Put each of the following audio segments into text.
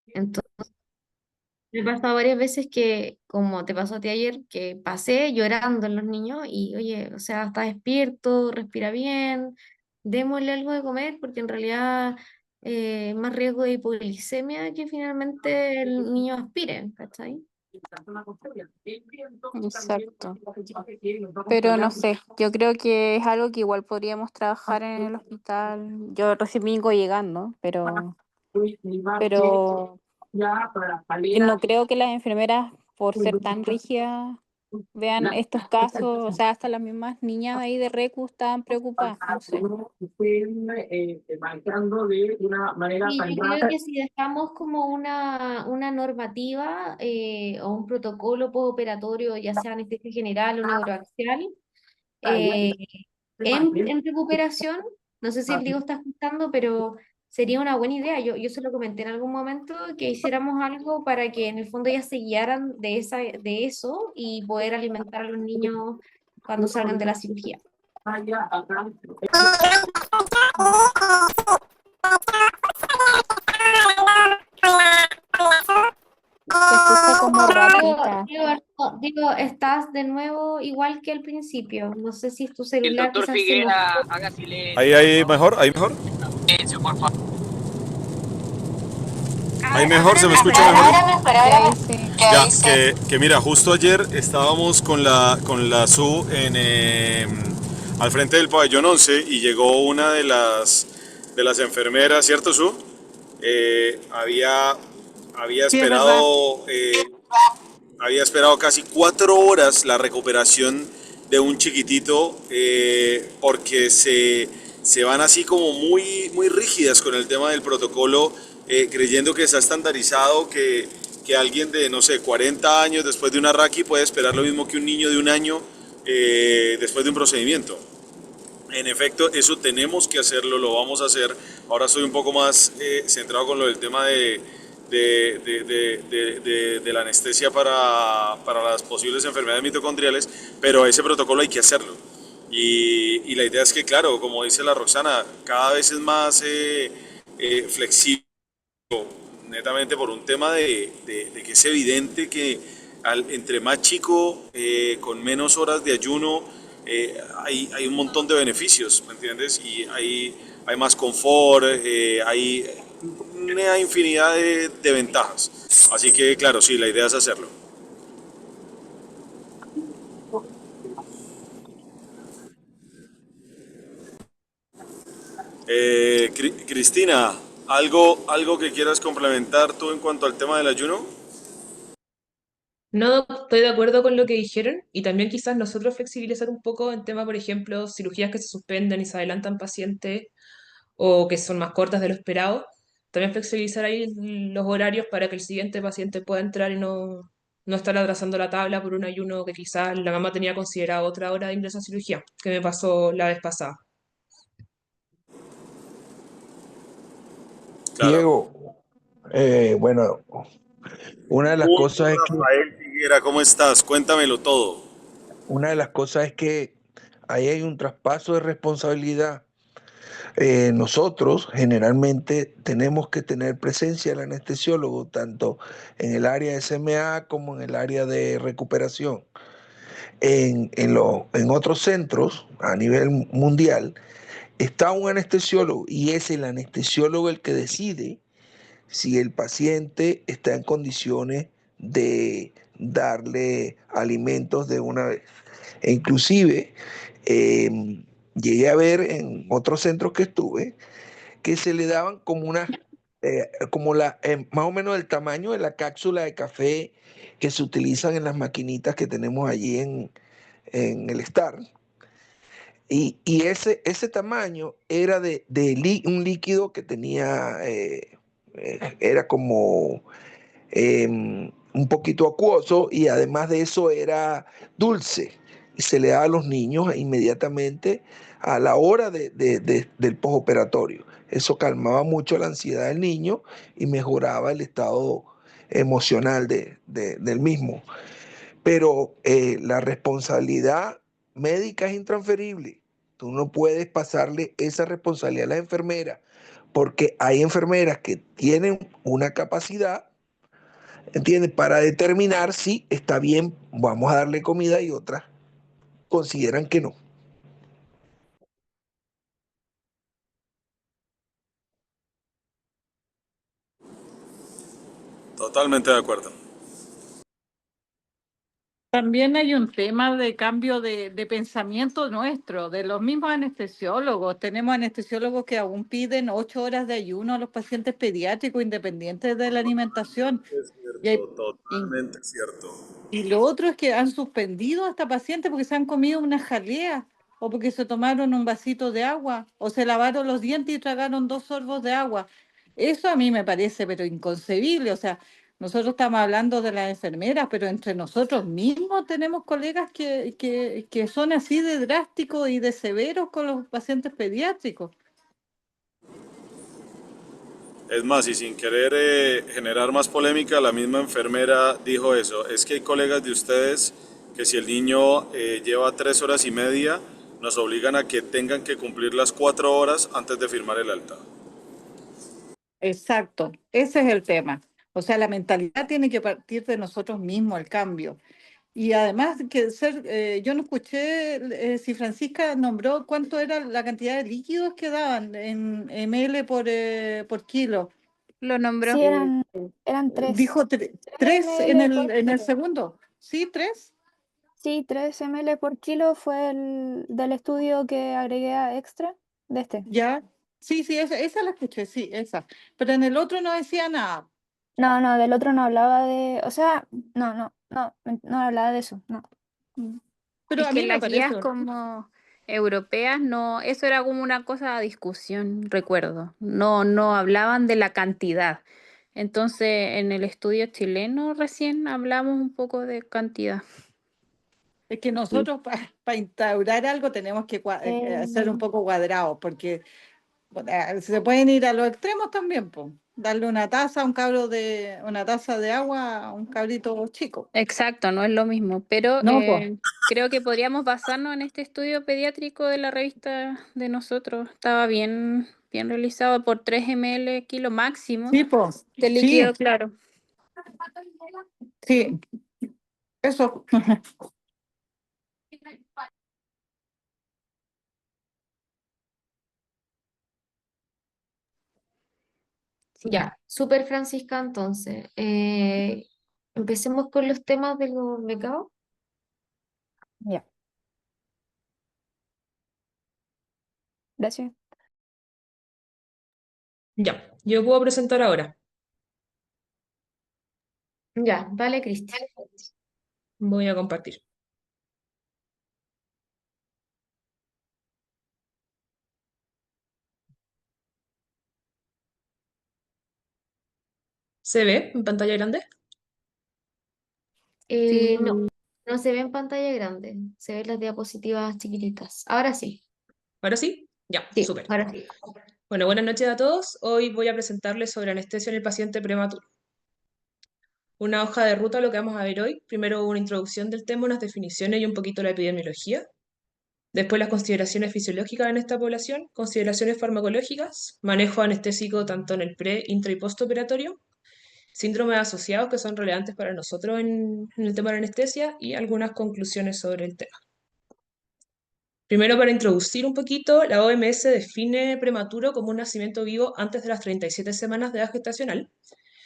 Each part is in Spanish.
Entonces, me ha pasado varias veces que, como te pasó a ti ayer, que pasé llorando en los niños y, oye, o sea, está despierto, respira bien, démosle algo de comer porque en realidad más riesgo de hipoglicemia que finalmente el niño aspire, ¿cachai? Exacto. Pero no sé, yo creo que es algo que igual podríamos trabajar en el hospital. Yo recién vengo llegando, pero no creo que las enfermeras, por ser tan rígidas, vean estos casos. O sea, hasta las mismas niñas ahí de Recu estaban preocupadas, no sé. Y yo creo que si dejamos como una normativa o un protocolo postoperatorio, ya sea anestesia general o neuroaxial, eh, en recuperación, no sé si el Diego está escuchando, pero sería una buena idea. Yo se lo comenté en algún momento que hiciéramos algo para que en el fondo ya se guiaran de eso y poder alimentar a los niños cuando salgan de la cirugía. Se escucha como Diego, ratita. Diego, estás de nuevo igual que al principio. No sé si es tu El celular, doctor quizás se lo... Figuera haga silencio, Ahí mejor, ahí mejor. silencio, por favor. Ahí mejor, Ahora se me escucha mejor. mejor. Ya sí. Ya, que mira, justo ayer estábamos con la SU al frente del pabellón 11 y llegó una de las enfermeras, ¿cierto, Su? Había Sí, es verdad. esperado casi 4 horas la recuperación de un chiquitito porque se van así como muy, muy rígidas con el tema del protocolo, creyendo que está estandarizado, que alguien de, no sé, 40 años después de una raqui puede esperar lo mismo que un niño de un año después de un procedimiento. En efecto, eso tenemos que hacerlo, lo vamos a hacer. Ahora estoy un poco más centrado con lo del tema de la anestesia para las posibles enfermedades mitocondriales, pero ese protocolo hay que hacerlo. Y la idea es que, claro, como dice la Roxana, cada vez es más flexible, netamente por un tema de que es evidente que entre más chico, con menos horas de ayuno, hay un montón de beneficios, ¿me entiendes? Y hay más confort, hay una infinidad de ventajas. Así que, claro, sí, la idea es hacerlo. Cristina, ¿algo que quieras complementar tú en cuanto al tema del ayuno? No estoy de acuerdo con lo que dijeron y también quizás nosotros flexibilizar un poco en tema, por ejemplo, cirugías que se suspenden y se adelantan pacientes o que son más cortas de lo esperado. También flexibilizar ahí los horarios para que el siguiente paciente pueda entrar y no estar atrasando la tabla por un ayuno que quizás la mamá tenía considerado otra hora de ingreso a cirugía, que me pasó la vez pasada. Claro. Diego, bueno, una de las Punto, cosas es que, Rafael Figuera, ¿cómo estás? Cuéntamelo todo. una de las cosas es que ahí hay un traspaso de responsabilidad. Nosotros generalmente tenemos que tener presencia del anestesiólogo, tanto en el área de SMA como en el área de recuperación. En otros centros a nivel mundial está un anestesiólogo y es el anestesiólogo el que decide si el paciente está en condiciones de darle alimentos de una vez. E inclusive llegué a ver en otros centros que estuve que se le daban como más o menos el tamaño de la cápsula de café que se utilizan en las maquinitas que tenemos allí en el STAR. Y ese tamaño era un líquido que tenía, era como un poquito acuoso y además de eso era dulce. Y se le daba a los niños inmediatamente a la hora del postoperatorio. Eso calmaba mucho la ansiedad del niño y mejoraba el estado emocional del mismo. Pero la responsabilidad médica es intransferible. Tú no puedes pasarle esa responsabilidad a la enfermera porque hay enfermeras que tienen una capacidad, ¿entiendes? Para determinar si está bien, vamos a darle comida, y otras consideran que no. Totalmente de acuerdo. También hay un tema de cambio de pensamiento nuestro, de los mismos anestesiólogos. Tenemos anestesiólogos que aún piden 8 horas de ayuno a los pacientes pediátricos independientes de la alimentación. Es Y, hay- cierto, y- totalmente cierto. y lo otro es que han suspendido a esta paciente porque se han comido una jalea o porque se tomaron un vasito de agua o se lavaron los dientes y tragaron 2 sorbos de agua. Eso a mí me parece pero inconcebible. O sea, nosotros estamos hablando de las enfermeras, pero entre nosotros mismos tenemos colegas que son así de drásticos y de severos con los pacientes pediátricos. Es más, y sin querer generar más polémica, la misma enfermera dijo eso. Es que hay colegas de ustedes que si el niño lleva 3 horas y media, nos obligan a que tengan que cumplir las 4 horas antes de firmar el alta. Exacto, ese es el tema. O sea, la mentalidad tiene que partir de nosotros mismos, el cambio. Y además, yo no escuché si Francisca nombró cuánto era la cantidad de líquidos que daban en ml por kilo. Lo nombró. Sí, eran 3. Dijo 3 ml por en el kilo. segundo. ¿Sí, 3? Sí, 3 ml por kilo fue del estudio que agregué a extra de este. Ya. Sí, esa la escuché, sí, esa. Pero en el otro no decía nada. No, del otro no hablaba de, o sea, no hablaba de eso, no. Pero Es a que mí me las guías parece. como europeas no, eso era como una cosa de discusión, recuerdo. No hablaban de la cantidad. Entonces, en el estudio chileno recién hablamos un poco de cantidad. Es que nosotros para instaurar algo tenemos que ser un poco cuadrados, porque se pueden ir a los extremos también, pues. Darle una taza a una taza de agua a un cabrito chico. Exacto, no es lo mismo, pero No, pues. creo que podríamos basarnos en este estudio pediátrico de la revista de nosotros. Estaba bien realizado por 3 ml kilo máximo Sí, pues. de Sí, líquido claro. sí. Eso. Sí. Ya, súper Francisca, entonces. Empecemos con los temas de los becados. Ya. Gracias. Ya, yo puedo presentar ahora. Ya, dale, Cristian. Voy a compartir. ¿Se ve en pantalla grande? Sí. No se ve en pantalla grande, se ven las diapositivas chiquititas. Ahora sí. ¿Ahora sí? Ya, Sí, súper. ahora sí. Bueno, buenas noches a todos. Hoy voy a presentarles sobre anestesia en el paciente prematuro. Una hoja de ruta, lo que vamos a ver hoy. Primero una introducción del tema, unas definiciones y un poquito la epidemiología. Después las consideraciones fisiológicas en esta población, consideraciones farmacológicas, manejo anestésico tanto en el pre, intra y postoperatorio, síndromes asociados que son relevantes para nosotros en el tema de la anestesia y algunas conclusiones sobre el tema. Primero, para introducir un poquito, la OMS define prematuro como un nacimiento vivo antes de las 37 semanas de edad gestacional.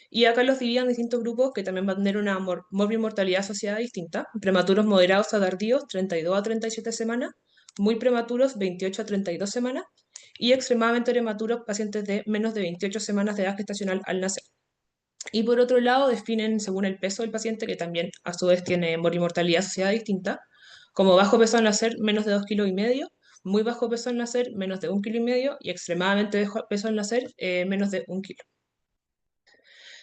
Y acá los dividían en distintos grupos que también van a tener una morbimortalidad asociada distinta. Prematuros moderados a tardíos, 32 a 37 semanas. Muy prematuros, 28 a 32 semanas. Y extremadamente prematuros, pacientes de menos de 28 semanas de edad gestacional al nacer. Y por otro lado, definen según el peso del paciente, que también a su vez tiene morbimortalidad asociada distinta, como bajo peso al nacer, menos de 2,5 kg, muy bajo peso al nacer, menos de 1,5 kg, y extremadamente bajo peso al nacer, menos de 1 kg.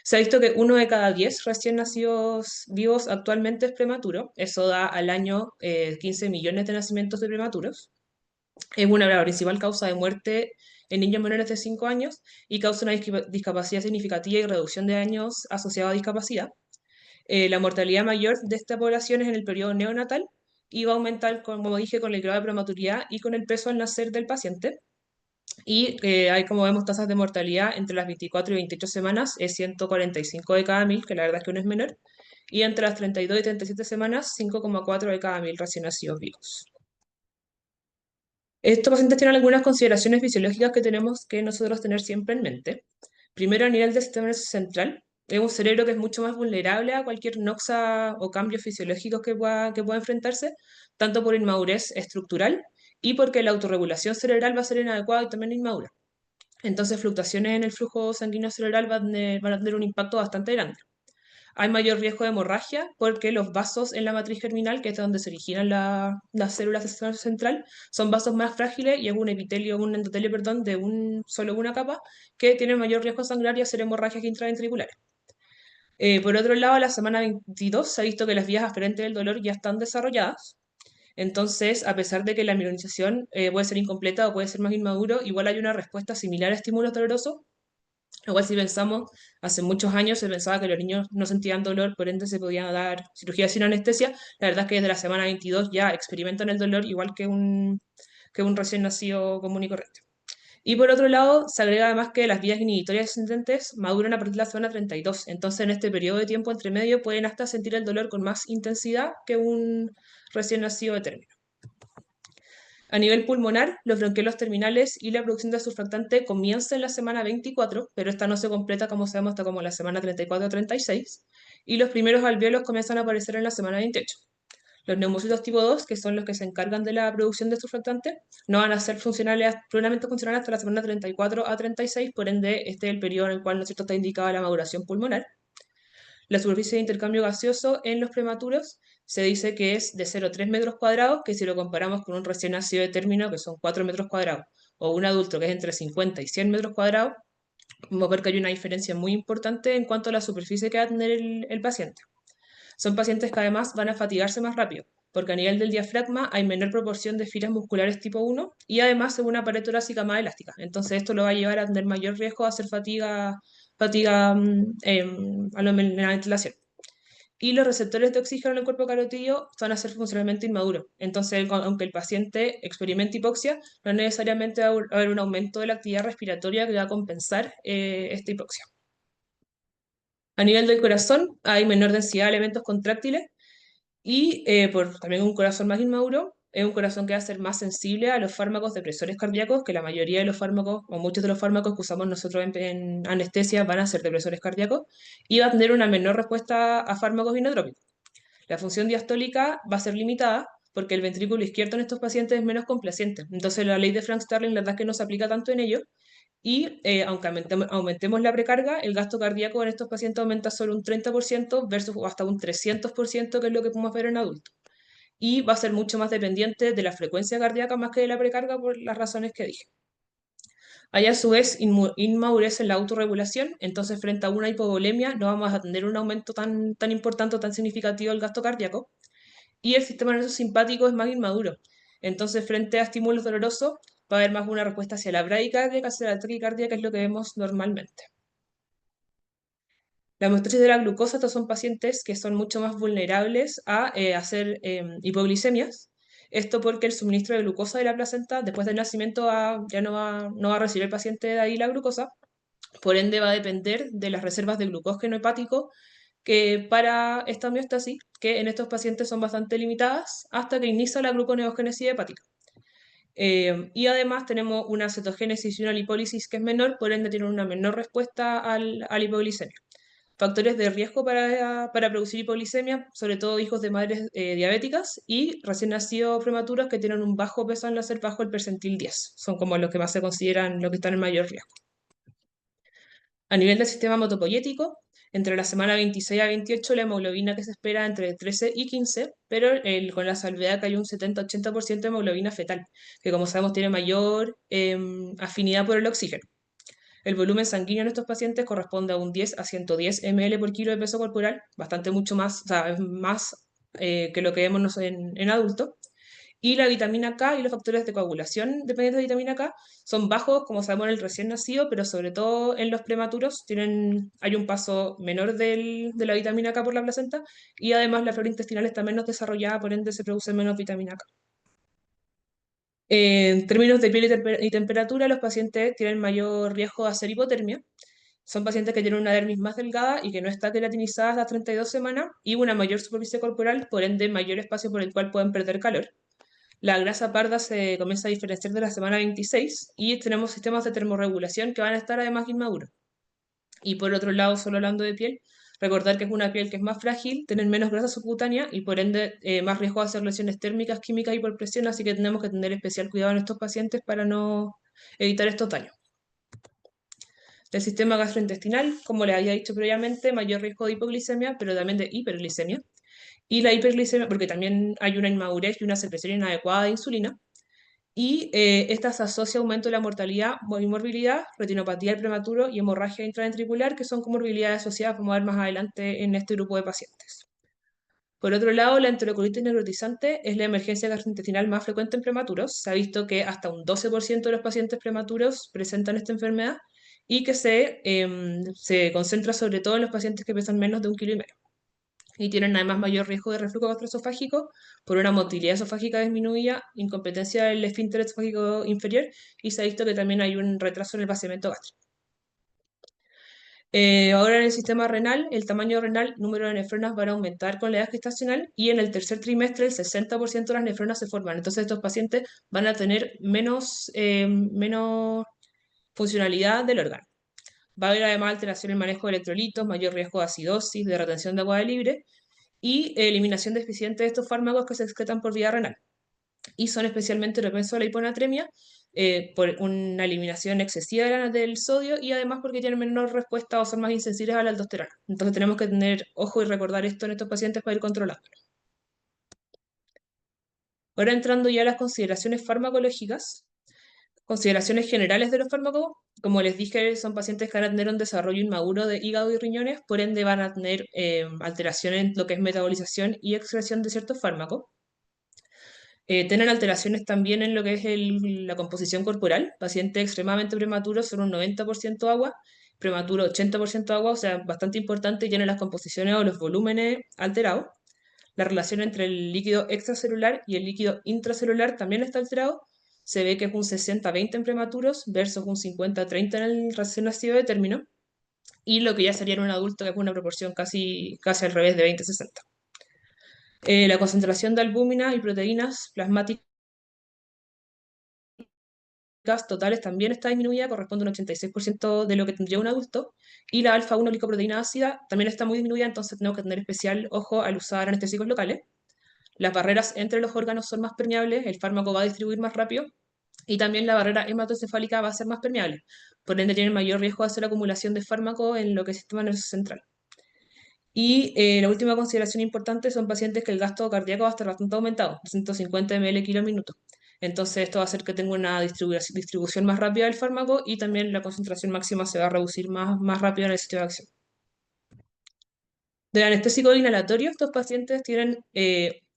Se ha visto que 1 de cada 10 recién nacidos vivos actualmente es prematuro. Eso da al año 15 millones de nacimientos de prematuros. Es la principal causa de muerte en niños menores de 5 años y causa una discapacidad significativa y reducción de años asociada a discapacidad. La mortalidad mayor de esta población es en el periodo neonatal y va a aumentar, como dije, con el grado de prematuridad y con el peso al nacer del paciente. Y hay, como vemos, tasas de mortalidad entre las 24 y 28 semanas es 145 de cada 1000, que la verdad es que no es menor, y entre las 32 y 37 semanas, 5,4 de cada 1000 recién nacidos vivos. Estos pacientes tienen algunas consideraciones fisiológicas que tenemos que nosotros tener siempre en mente. Primero, a nivel del sistema nervioso central, es un cerebro que es mucho más vulnerable a cualquier noxa o cambios fisiológicos que pueda enfrentarse, tanto por inmadurez estructural y porque la autorregulación cerebral va a ser inadecuada y también inmadura. Entonces, fluctuaciones en el flujo sanguíneo cerebral van a tener un impacto bastante grande. Hay mayor riesgo de hemorragia porque los vasos en la matriz germinal, que es donde se originan las células del sistema central, son vasos más frágiles y es un epitelio, un endotelio, perdón, de solo una capa, que tiene mayor riesgo de sangrar y hacer hemorragias intraventriculares. Por otro lado, a la semana 22 se ha visto que las vías aferentes del dolor ya están desarrolladas. Entonces, a pesar de que la mielinización puede ser incompleta o puede ser más inmaduro, igual hay una respuesta similar a estímulos dolorosos. Igual si pensamos, hace muchos años se pensaba que los niños no sentían dolor, por ende se podía dar cirugía sin anestesia. La verdad es que desde la semana 22 ya experimentan el dolor igual que un recién nacido común y corriente. Y por otro lado, se agrega además que las vías inhibitorias ascendentes maduran a partir de la semana 32. Entonces, en este periodo de tiempo entre medio pueden hasta sentir el dolor con más intensidad que un recién nacido de término. A nivel pulmonar, los bronquiolos terminales y la producción de surfactante comienza en la semana 24, pero esta no se completa, como sabemos, hasta como la semana 34 o 36, y los primeros alvéolos comienzan a aparecer en la semana 28. Los neumocitos tipo 2, que son los que se encargan de la producción de surfactante, no van a ser plenamente funcionales hasta la semana 34 a 36, por ende, este es el periodo en el cual, ¿no es cierto?, está indicada la maduración pulmonar. La superficie de intercambio gaseoso en los prematuros se dice que es de 0,3 metros cuadrados, que si lo comparamos con un recién nacido de término, que son 4 metros cuadrados, o un adulto que es entre 50 y 100 metros cuadrados, vamos a ver que hay una diferencia muy importante en cuanto a la superficie que va a tener el paciente. Son pacientes que además van a fatigarse más rápido, porque a nivel del diafragma hay menor proporción de fibras musculares tipo 1 y además es una pared torácica más elástica. Entonces esto lo va a llevar a tener mayor riesgo de hacer fatiga a la ventilación. Y los receptores de oxígeno en el cuerpo carotídeo van a ser funcionalmente inmaduros. Entonces, aunque el paciente experimente hipoxia, no necesariamente va a haber un aumento de la actividad respiratoria que va a compensar esta hipoxia. A nivel del corazón, hay menor densidad de elementos contráctiles y por también un corazón más inmaduro, es un corazón que va a ser más sensible a los fármacos depresores cardíacos, que la mayoría de los fármacos, o muchos de los fármacos que usamos nosotros en anestesia van a ser depresores cardíacos, y va a tener una menor respuesta a fármacos inotrópicos. La función diastólica va a ser limitada porque el ventrículo izquierdo en estos pacientes es menos complaciente. Entonces la ley de Frank-Starling la verdad es que no se aplica tanto en ellos, y aunque aumentemos la precarga, el gasto cardíaco en estos pacientes aumenta solo un 30% versus hasta un 300%, que es lo que podemos ver en adultos. Y va a ser mucho más dependiente de la frecuencia cardíaca más que de la precarga por las razones que dije. Hay a su vez inmadurez en la autorregulación, entonces frente a una hipovolemia no vamos a tener un aumento tan, tan importante o tan significativo del gasto cardíaco. Y el sistema nervioso simpático es más inmaduro. Entonces, frente a estímulos dolorosos, va a haber más una respuesta hacia la bradicardia que hacia la taquicardia, que es lo que vemos normalmente. La hemostasis de la glucosa, estos son pacientes que son mucho más vulnerables a hacer hipoglicemias. Esto porque el suministro de glucosa de la placenta después del nacimiento ya no va a recibir el paciente de ahí la glucosa, por ende va a depender de las reservas de glucógeno hepático que para esta homeostasis, que en estos pacientes son bastante limitadas hasta que inicia la gluconeogénesis hepática. Y además tenemos una cetogénesis y una lipólisis que es menor, por ende tienen una menor respuesta a la hipoglicemia. Factores de riesgo para producir hipoglicemia, sobre todo hijos de madres diabéticas y recién nacidos prematuros que tienen un bajo peso al nacer bajo el percentil 10. Son como los que más se consideran los que están en mayor riesgo. A nivel del sistema hematopoyético, entre la semana 26 a 28 la hemoglobina que se espera entre 13 y 15, pero con la salvedad que hay un 70-80% de hemoglobina fetal, que como sabemos tiene mayor afinidad por el oxígeno. El volumen sanguíneo en estos pacientes corresponde a un 10 a 110 ml por kilo de peso corporal, bastante mucho más, o sea, es más que lo que vemos en adultos. Y la vitamina K y los factores de coagulación dependientes de vitamina K son bajos, como sabemos, en el recién nacido, pero sobre todo en los prematuros hay un paso menor de la vitamina K por la placenta, y además la flora intestinal está menos desarrollada, por ende se produce menos vitamina K. En términos de piel y temperatura, los pacientes tienen mayor riesgo de hacer hipotermia. Son pacientes que tienen una dermis más delgada y que no está queratinizada hasta 32 semanas y una mayor superficie corporal, por ende mayor espacio por el cual pueden perder calor. La grasa parda se comienza a diferenciar de la semana 26 y tenemos sistemas de termorregulación que van a estar además inmaduros. Y por otro lado, solo hablando de piel, recordar que es una piel que es más frágil, tener menos grasa subcutánea y por ende más riesgo de hacer lesiones térmicas, químicas y por presión, así que tenemos que tener especial cuidado en estos pacientes para no evitar estos daños. El sistema gastrointestinal, como les había dicho previamente, mayor riesgo de hipoglicemia, pero también de hiperglicemia. Y la hiperglicemia, porque también hay una inmadurez y una secreción inadecuada de insulina. Y esta se asocia a aumento de la mortalidad y morbilidad, retinopatía del prematuro y hemorragia intraventricular, que son comorbilidades asociadas, vamos a ver más adelante en este grupo de pacientes. Por otro lado, la enterocolitis necrotizante es la emergencia gastrointestinal más frecuente en prematuros. Se ha visto que hasta un 12% de los pacientes prematuros presentan esta enfermedad y que se concentra sobre todo en los pacientes que pesan menos de 1,5 kg y tienen además mayor riesgo de reflujo gastroesofágico por una motilidad esofágica disminuida, incompetencia del esfínter esofágico inferior y se ha visto que también hay un retraso en el vaciamiento gástrico. Ahora en el sistema renal, el tamaño renal, número de nefronas van a aumentar con la edad gestacional y en el tercer trimestre el 60% de las nefronas se forman. Entonces estos pacientes van a tener menos funcionalidad del órgano. Va a haber además alteración en el manejo de electrolitos, mayor riesgo de acidosis, de retención de agua de libre y eliminación deficiente de estos fármacos que se excretan por vía renal. Y son especialmente propensos a la hiponatremia por una eliminación excesiva del sodio y además porque tienen menor respuesta o son más insensibles a la aldosterona. Entonces tenemos que tener ojo y recordar esto en estos pacientes para ir controlándolo. Ahora entrando ya a las consideraciones farmacológicas, consideraciones generales de los fármacos, como les dije, son pacientes que van a tener un desarrollo inmaduro de hígado y riñones, por ende van a tener alteraciones en lo que es metabolización y excreción de ciertos fármacos. Tienen alteraciones también en lo que es la composición corporal. Pacientes extremadamente prematuros son un 90% agua, prematuro 80% agua, o sea, bastante importante y tienen las composiciones o los volúmenes alterados. La relación entre el líquido extracelular y el líquido intracelular también está alterado. Se ve que es un 60-20 en prematuros versus un 50-30 en el recién nacido de término. Y lo que ya sería en un adulto, que es una proporción casi al revés de 20-60. La concentración de albúmina y proteínas plasmáticas totales también está disminuida, corresponde a un 86% de lo que tendría un adulto, y la alfa-1 glicoproteína ácida también está muy disminuida, entonces tenemos que tener especial ojo al usar anestésicos locales. Las barreras entre los órganos son más permeables, el fármaco va a distribuir más rápido, y también la barrera hematoencefálica va a ser más permeable, por ende tienen mayor riesgo de hacer acumulación de fármaco en lo que es el sistema nervioso central. Y la última consideración importante son pacientes que el gasto cardíaco va a estar bastante aumentado, 150 ml kilo minuto. Entonces esto va a hacer que tenga una distribución más rápida del fármaco y también la concentración máxima se va a reducir más rápido en el sitio de acción. Del anestésico inhalatorio, estos pacientes tienen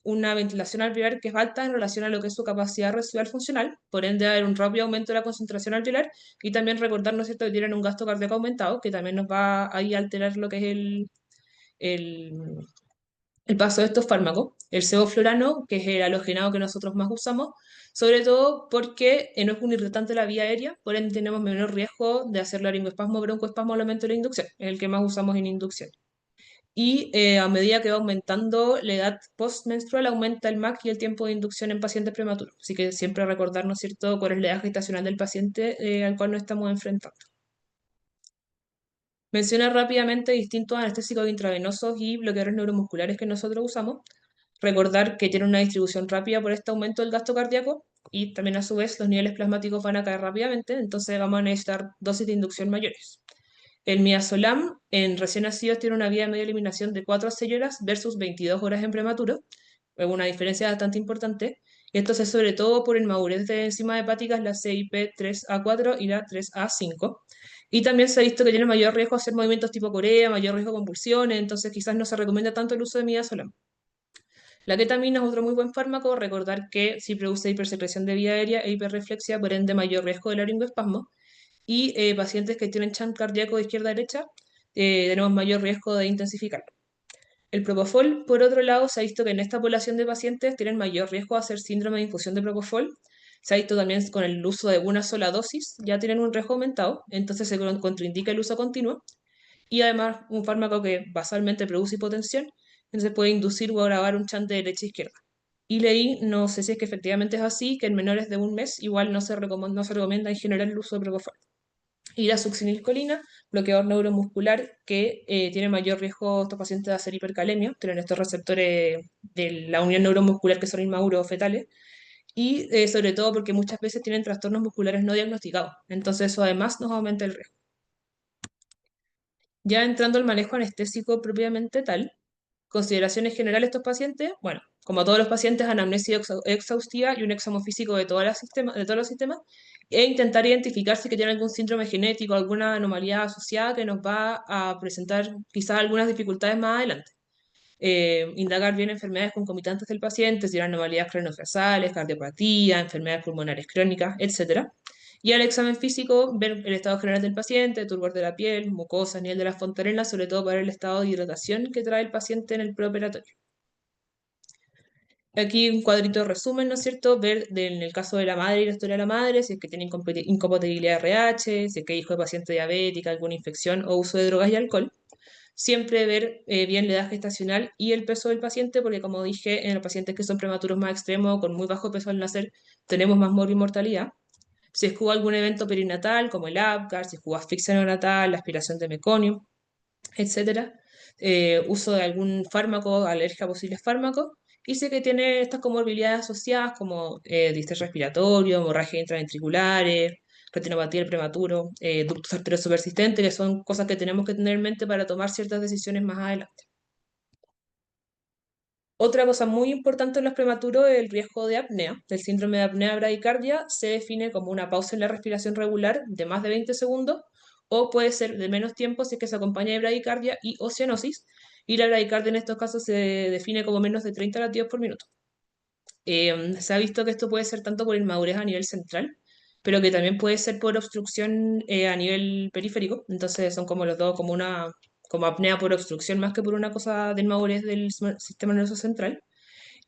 una ventilación alveolar que es alta en relación a lo que es su capacidad residual funcional, por ende va a haber un rápido aumento de la concentración alveolar y también recordarnos ¿cierto?, que tienen un gasto cardíaco aumentado, que también nos va a alterar lo que es el paso de estos fármacos. El sevoflurano, que es el halogenado que nosotros más usamos, sobre todo porque no es un irritante de la vía aérea, por ende tenemos menor riesgo de hacer laringoespasmo, broncoespasmo al momento de la inducción, es el que más usamos en inducción. Y a medida que va aumentando la edad postmenstrual, aumenta el MAC y el tiempo de inducción en pacientes prematuros. Así que siempre recordarnos, ¿cierto?, cuál es la edad gestacional del paciente al cual nos estamos enfrentando. Mencionar rápidamente distintos anestésicos intravenosos y bloqueadores neuromusculares que nosotros usamos. Recordar que tiene una distribución rápida por este aumento del gasto cardíaco y también a su vez los niveles plasmáticos van a caer rápidamente, entonces vamos a necesitar dosis de inducción mayores. El midazolam en recién nacidos tiene una vía de media eliminación de 4 a 6 horas versus 22 horas en prematuro, es una diferencia bastante importante. Esto es sobre todo por inmadurez de enzimas hepáticas, la CYP3A4 y la 3A5. Y también se ha visto que tiene mayor riesgo de hacer movimientos tipo Corea, mayor riesgo de convulsiones, entonces quizás no se recomienda tanto el uso de midazolam. La ketamina es otro muy buen fármaco, recordar que sí produce hipersecreción de vía aérea e hiperreflexia, por ende mayor riesgo de laringoespasmo. Y pacientes que tienen shunt cardíaco de izquierda a derecha, tenemos mayor riesgo de intensificarlo. El propofol, por otro lado, se ha visto que en esta población de pacientes tienen mayor riesgo de hacer síndrome de infusión de propofol, Se ha visto también con el uso de una sola dosis, ya tienen un riesgo aumentado, entonces se contraindica el uso continuo. Y además un fármaco que basalmente produce hipotensión, entonces puede inducir o agravar un chante de derecha e izquierda. Y leí, no sé si es que efectivamente es así, que en menores de un mes igual no se recomienda en general el uso de propofol. Y la succinilcolina, bloqueador neuromuscular, que tiene mayor riesgo estos pacientes de hacer hipercalemia, tienen estos receptores de la unión neuromuscular que son inmaduros fetales, y sobre todo porque muchas veces tienen trastornos musculares no diagnosticados. Entonces eso además nos aumenta el riesgo. Ya entrando al manejo anestésico propiamente tal, consideraciones generales de estos pacientes, bueno, como todos los pacientes, anamnesia exhaustiva y un examen físico de, de todos los sistemas, e intentar identificar si que tiene algún síndrome genético, alguna anomalía asociada que nos va a presentar quizás algunas dificultades más adelante. Indagar bien enfermedades concomitantes del paciente, si tiene anomalías craneofaciales, cardiopatía, enfermedades pulmonares crónicas, etc. Y al examen físico, ver el estado general del paciente, turgor de la piel, mucosa, nivel de las fontanelas, sobre todo para el estado de hidratación que trae el paciente en el preoperatorio. Aquí un cuadrito de resumen, ¿no es cierto? Ver en el caso de la madre y la historia de la madre, si es que tiene incompatibilidad RH, si es que hay hijo de paciente diabética, alguna infección o uso de drogas y alcohol. Siempre ver bien la edad gestacional y el peso del paciente, porque como dije, en los pacientes que son prematuros más extremos, con muy bajo peso al nacer, tenemos más mortalidad. Si es que hubo algún evento perinatal, como el Apgar, si es que hubo asfixia neonatal, la aspiración de meconio, etcétera, uso de algún fármaco, alergia a posibles fármacos, y sé que tiene estas comorbilidades asociadas como distrés respiratorio, hemorragia intraventriculares, retinopatía del prematuro, ductus arterioso persistente, que son cosas que tenemos que tener en mente para tomar ciertas decisiones más adelante. Otra cosa muy importante en los prematuros es el riesgo de apnea. El síndrome de apnea bradicardia se define como una pausa en la respiración regular de más de 20 segundos o puede ser de menos tiempo si es que se acompaña de bradicardia y o cianosis. Y la bradicardia en estos casos se define como menos de 30 latidos por minuto. Se ha visto que esto puede ser tanto por inmadurez a nivel central, pero que también puede ser por obstrucción a nivel periférico. Entonces son como los dos, como apnea por obstrucción más que por una cosa de inmadurez del sistema nervioso central.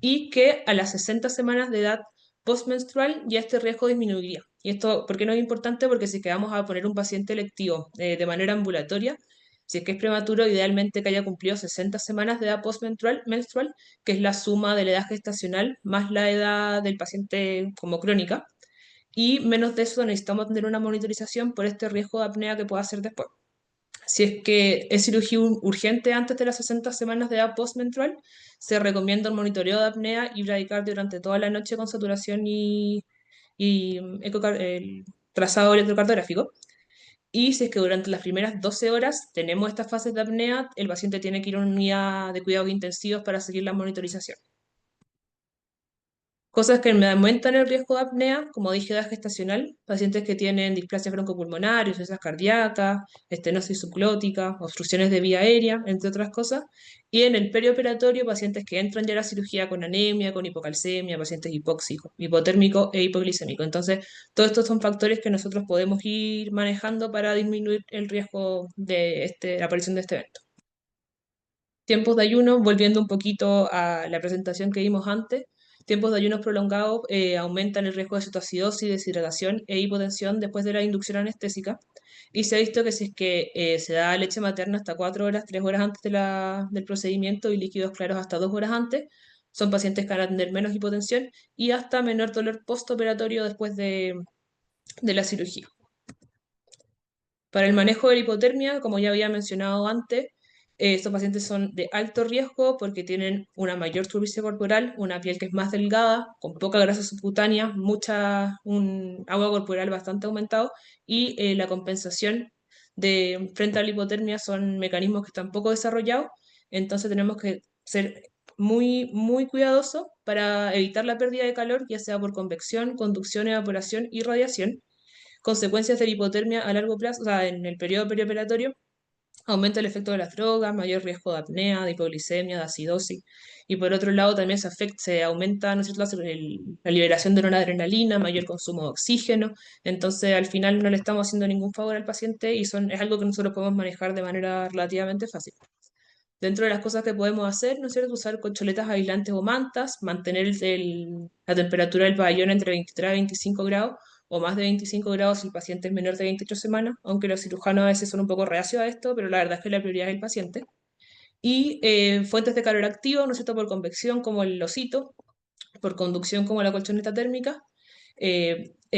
Y que a las 60 semanas de edad postmenstrual ya este riesgo disminuiría. Y esto, ¿por qué no es importante? Porque si que vamos a poner un paciente electivo de manera ambulatoria, si es que es prematuro, idealmente que haya cumplido 60 semanas de edad menstrual, que es la suma de la edad gestacional más la edad del paciente como crónica, y menos de eso necesitamos tener una monitorización por este riesgo de apnea que pueda hacer después. Si es que es cirugía urgente antes de las 60 semanas de edad postmenstrual, se recomienda un monitoreo de apnea y bradicardia durante toda la noche con saturación y el trazado electrocardiográfico. Y si es que durante las primeras 12 horas tenemos estas fases de apnea, el paciente tiene que ir a una unidad de cuidados intensivos para seguir la monitorización. Cosas que me aumentan el riesgo de apnea, como dije, edad gestacional, pacientes que tienen displasia broncopulmonar, insuficiencia cardíaca, estenosis subglótica, obstrucciones de vía aérea, entre otras cosas. Y en el perioperatorio, pacientes que entran ya a la cirugía con anemia, con hipocalcemia, pacientes hipóxicos, hipotérmicos e hipoglicémicos. Entonces, todos estos son factores que nosotros podemos ir manejando para disminuir el riesgo de la aparición de este evento. Tiempos de ayuno, volviendo un poquito a la presentación que vimos antes, tiempos de ayunos prolongados aumentan el riesgo de cetoacidosis, deshidratación e hipotensión después de la inducción anestésica. Y se ha visto que si es que se da leche materna hasta 4 horas, 3 horas antes del procedimiento y líquidos claros hasta 2 horas antes, son pacientes que van a tener menos hipotensión y hasta menor dolor postoperatorio después de la cirugía. Para el manejo de la hipotermia, como ya había mencionado antes, estos pacientes son de alto riesgo porque tienen una mayor superficie corporal, una piel que es más delgada, con poca grasa subcutánea, un agua corporal bastante aumentado y la compensación frente a la hipotermia son mecanismos que están poco desarrollados, entonces tenemos que ser muy, muy cuidadosos para evitar la pérdida de calor, ya sea por convección, conducción, evaporación y radiación. Consecuencias de la hipotermia a largo plazo, o sea, en el periodo perioperatorio, aumenta el efecto de las drogas, mayor riesgo de apnea, de hipoglicemia, de acidosis. Y por otro lado, también se aumenta, ¿no es cierto?, la liberación de noradrenalina, mayor consumo de oxígeno. Entonces, al final no le estamos haciendo ningún favor al paciente y es algo que nosotros podemos manejar de manera relativamente fácil. Dentro de las cosas que podemos hacer, ¿no es cierto? Usar colchonetas aislantes o mantas, mantener la temperatura del pabellón entre 23 a 25 grados o más de 25 grados si el paciente es menor de 28 semanas, aunque los cirujanos a veces son un poco reacios a esto, pero la verdad es que la prioridad es el paciente. Y fuentes de calor activo, ¿no es cierto? Por convección, como el losito, por conducción, como la colchoneta térmica.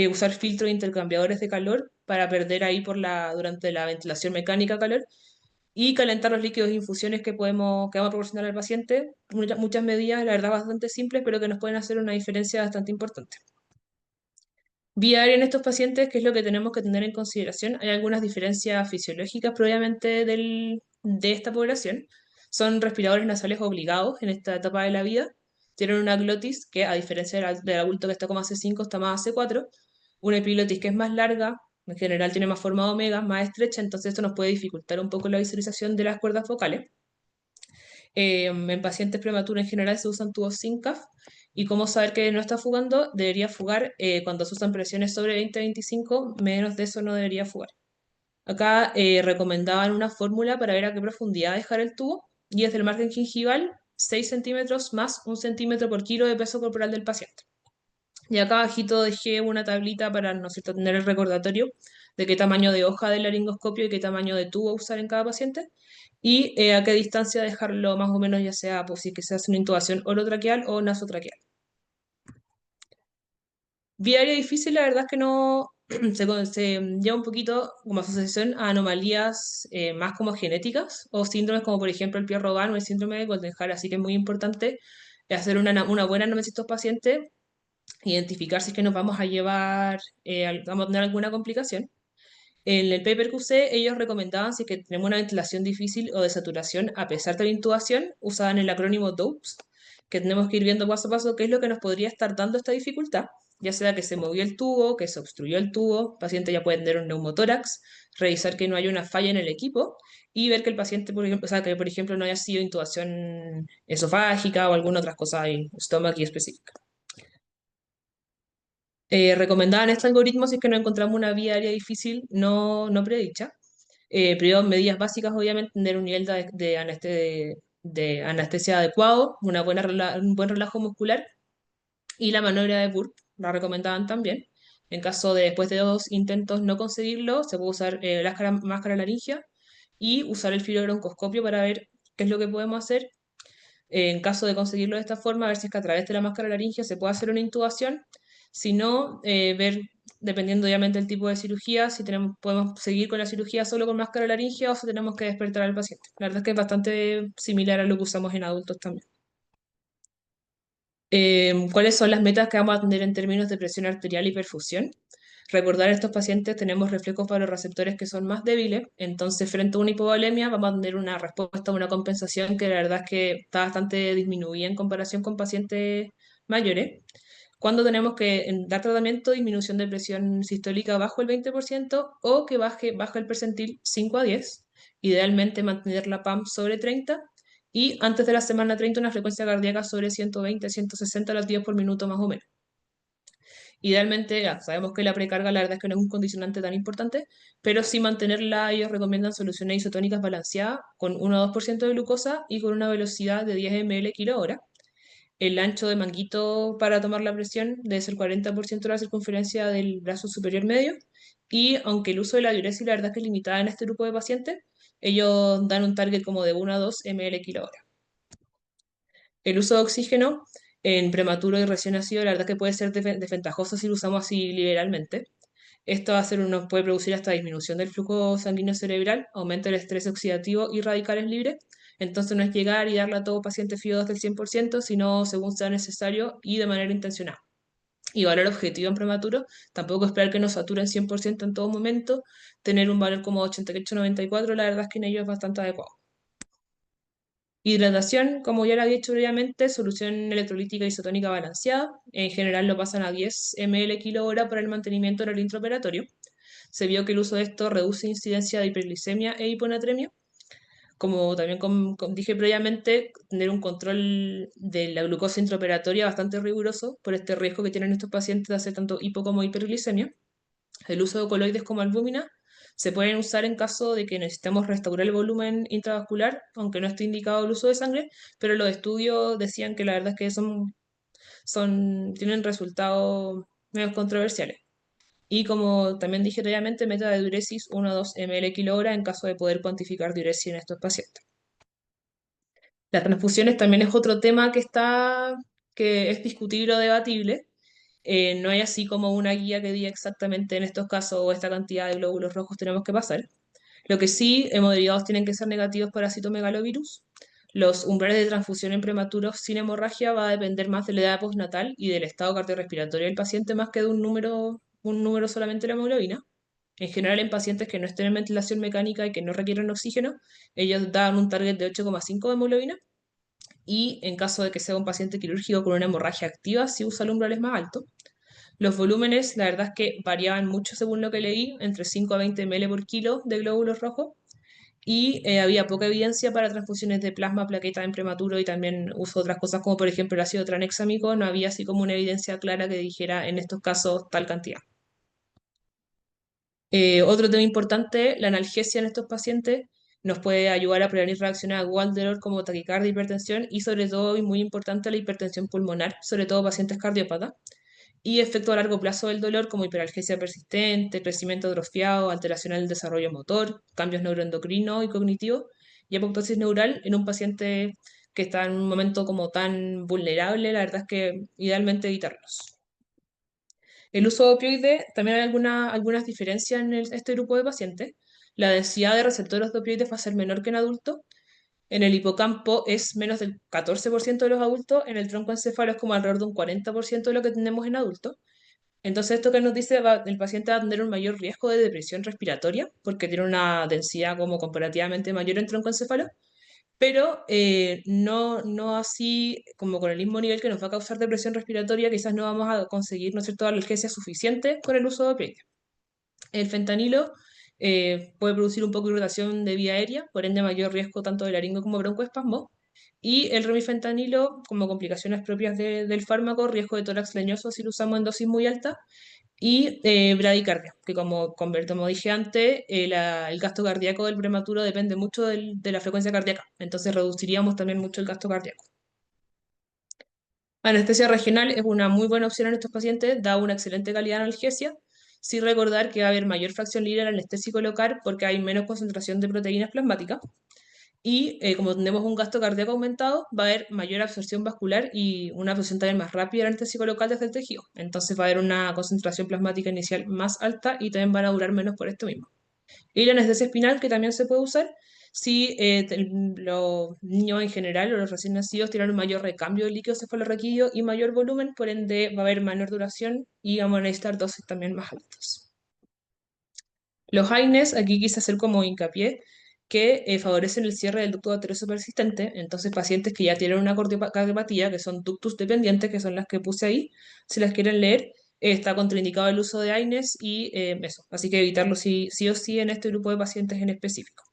Usar filtros intercambiadores de calor para perder ahí durante la ventilación mecánica calor y calentar los líquidos de infusiones que vamos a proporcionar al paciente. Muchas medidas, la verdad, bastante simples, pero que nos pueden hacer una diferencia bastante importante. Vía aérea en estos pacientes, ¿qué es lo que tenemos que tener en consideración? Hay algunas diferencias fisiológicas probablemente de esta población. Son respiradores nasales obligados en esta etapa de la vida. Tienen una glotis que, a diferencia del adulto que está como AC5, está más AC4. Una epiglotis que es más larga, en general tiene más forma de omega, más estrecha, entonces esto nos puede dificultar un poco la visualización de las cuerdas vocales. En pacientes prematuros en general se usan tubos SYNCAF. ¿Y cómo saber que no está fugando? Debería fugar cuando se usan presiones sobre 20-25, menos de eso no debería fugar. Acá recomendaban una fórmula para ver a qué profundidad dejar el tubo, y es del margen gingival 6 centímetros más 1 centímetro por kilo de peso corporal del paciente. Y acá abajito dejé una tablita para, ¿no es cierto?, tener el recordatorio de qué tamaño de hoja del laringoscopio y qué tamaño de tubo usar en cada paciente, y a qué distancia dejarlo más o menos, ya sea pues, si que se hace una intubación orotraqueal o nasotraqueal. Vía aérea difícil, la verdad es que no se lleva un poquito como asociación a anomalías más como genéticas o síndromes como por ejemplo el Pierre-Robin o el síndrome de Goldenhar, así que es muy importante hacer una buena anamnesis de estos pacientes, identificar si es que nos vamos a llevar, vamos a tener alguna complicación. En el paper que usé, ellos recomendaban si es que tenemos una ventilación difícil o de saturación a pesar de la intubación, usaban el acrónimo DOPES, que tenemos que ir viendo paso a paso qué es lo que nos podría estar dando esta dificultad, ya sea que se movió el tubo, que se obstruyó el tubo, el paciente ya puede tener un neumotórax, revisar que no haya una falla en el equipo y ver que el paciente, por ejemplo, o sea, que por ejemplo no haya sido intubación esofágica o alguna otra cosa ahí, estómago específica. Recomendaban este algoritmo si es que no encontramos una vía aérea difícil no predicha. Primero, medidas básicas, obviamente, tener un nivel de anestesia adecuado, un buen relajo muscular y la maniobra de Burp, la recomendaban también. En caso de después de 2 intentos no conseguirlo, se puede usar máscara laringea y usar el fibrobroncoscopio para ver qué es lo que podemos hacer. En caso de conseguirlo de esta forma, a ver si es que a través de la máscara laringea se puede hacer una intubación. Si no, ver, dependiendo obviamente del tipo de cirugía, si podemos seguir con la cirugía solo con máscara laringea o si tenemos que despertar al paciente. La verdad es que es bastante similar a lo que usamos en adultos también. ¿Cuáles son las metas que vamos a tener en términos de presión arterial y perfusión? Recordar a estos pacientes tenemos reflejos baroreceptores que son más débiles, entonces frente a una hipovolemia vamos a tener una respuesta, una compensación que la verdad es que está bastante disminuida en comparación con pacientes mayores. Cuando tenemos que dar tratamiento, disminución de presión sistólica bajo el 20% o que baja el percentil 5 a 10, idealmente mantener la PAM sobre 30 y antes de la semana 30 una frecuencia cardíaca sobre 120-160 latidos por minuto más o menos. Idealmente, ya, sabemos que la precarga la verdad es que no es un condicionante tan importante, pero sí mantenerla, ellos recomiendan soluciones isotónicas balanceadas con 1 o 2% de glucosa y con una velocidad de 10 ml kilo hora. El ancho de manguito para tomar la presión debe ser 40% de la circunferencia del brazo superior medio, y aunque el uso de la diuresis la verdad es que es limitada en este grupo de pacientes, ellos dan un target como de 1 a 2 ml kilo hora. El uso de oxígeno en prematuro y recién nacido, la verdad que puede ser desventajoso si lo usamos así liberalmente. Esto nos puede producir hasta disminución del flujo sanguíneo cerebral, aumento del estrés oxidativo y radicales libres. Entonces no es llegar y darle a todo paciente FIO2 del 100%, sino según sea necesario y de manera intencionada. Y valor objetivo en prematuro, tampoco esperar que nos saturen 100% en todo momento. Tener un valor como 88-94, la verdad es que en ello es bastante adecuado. Hidratación, como ya lo había dicho previamente, solución electrolítica isotónica balanceada. En general lo pasan a 10 ml kilo hora para el mantenimiento del intraoperatorio. Se vio que el uso de esto reduce incidencia de hiperglicemia e hiponatremia. Como también dije previamente, tener un control de la glucosa intraoperatoria bastante riguroso por este riesgo que tienen estos pacientes de hacer tanto hipo como hiperglicemia. El uso de coloides como albúmina Se pueden usar en caso de que necesitemos restaurar el volumen intravascular, aunque no esté indicado el uso de sangre, pero los estudios decían que la verdad es que tienen resultados menos controversiales. Y como también dije previamente, meta de diuresis 1 a 2 ml kg en caso de poder cuantificar diuresis en estos pacientes. Las transfusiones también es otro tema que es discutible o debatible. No hay así como una guía que diga exactamente en estos casos esta cantidad de glóbulos rojos tenemos que pasar. Lo que sí, hemoderivados tienen que ser negativos para citomegalovirus. Los umbrales de transfusión en prematuros sin hemorragia va a depender más de la edad postnatal y del estado cardiorrespiratorio del paciente más que de un número solamente de la hemoglobina. En general, en pacientes que no estén en ventilación mecánica y que no requieren oxígeno, ellos dan un target de 8,5 de hemoglobina. Y en caso de que sea un paciente quirúrgico con una hemorragia activa, sí usa el umbral es más alto. Los volúmenes, la verdad es que variaban mucho según lo que leí, entre 5 a 20 ml por kilo de glóbulos rojos, y había poca evidencia para transfusiones de plasma, plaqueta en prematuro y también uso otras cosas como por ejemplo el ácido tranexámico, no había así como una evidencia clara que dijera en estos casos tal cantidad. Otro tema importante, la analgesia en estos pacientes nos puede ayudar a prevenir reacciones agudas al dolor como taquicardia, hipertensión y sobre todo, y muy importante, la hipertensión pulmonar, sobre todo pacientes cardiópatas, y efecto a largo plazo del dolor como hiperalgesia persistente, crecimiento atrofiado, alteración del desarrollo motor, cambios neuroendocrinos y cognitivos, y apoptosis neural en un paciente que está en un momento como tan vulnerable, la verdad es que idealmente evitarlos. El uso de opioides, también hay algunas diferencias en este grupo de pacientes. La densidad de receptores de opioides va a ser menor que en adultos. En el hipocampo es menos del 14% de los adultos, en el troncoencéfalo es como alrededor de un 40% de lo que tenemos en adultos. Entonces, esto que nos dice, el paciente va a tener un mayor riesgo de depresión respiratoria, porque tiene una densidad como comparativamente mayor en troncoencéfalo, pero no así como con el mismo nivel que nos va a causar depresión respiratoria, quizás no vamos a conseguir, ¿no es cierto?, analgesia suficiente con el uso de opioides. El fentanilo puede producir un poco de irritación de vía aérea, por ende mayor riesgo tanto de laringo como broncoespasmo, y el remifentanilo, como complicaciones propias del fármaco, riesgo de tórax leñoso si lo usamos en dosis muy alta, y bradicardia, que como dije antes, el gasto cardíaco del prematuro depende mucho de la frecuencia cardíaca, entonces reduciríamos también mucho el gasto cardíaco. Anestesia regional es una muy buena opción en estos pacientes, da una excelente calidad de analgesia, sin recordar que va a haber mayor fracción libre al anestésico local porque hay menos concentración de proteínas plasmáticas. Y como tenemos un gasto cardíaco aumentado, va a haber mayor absorción vascular y una absorción también más rápida del anestésico local desde el tejido. Entonces va a haber una concentración plasmática inicial más alta y también van a durar menos por esto mismo. Y la anestesia espinal, que también se puede usar si los niños en general o los recién nacidos tienen un mayor recambio de líquido cefalorraquídeo y mayor volumen, por ende va a haber menor duración y vamos a necesitar dosis también más altas. Los AINES, aquí quise hacer como hincapié, que favorecen el cierre del ducto arterioso persistente, entonces pacientes que ya tienen una cardiopatía, que son ductus dependientes, que son las que puse ahí, si las quieren leer, está contraindicado el uso de AINES y eso, así que evitarlo sí o sí en este grupo de pacientes en específico.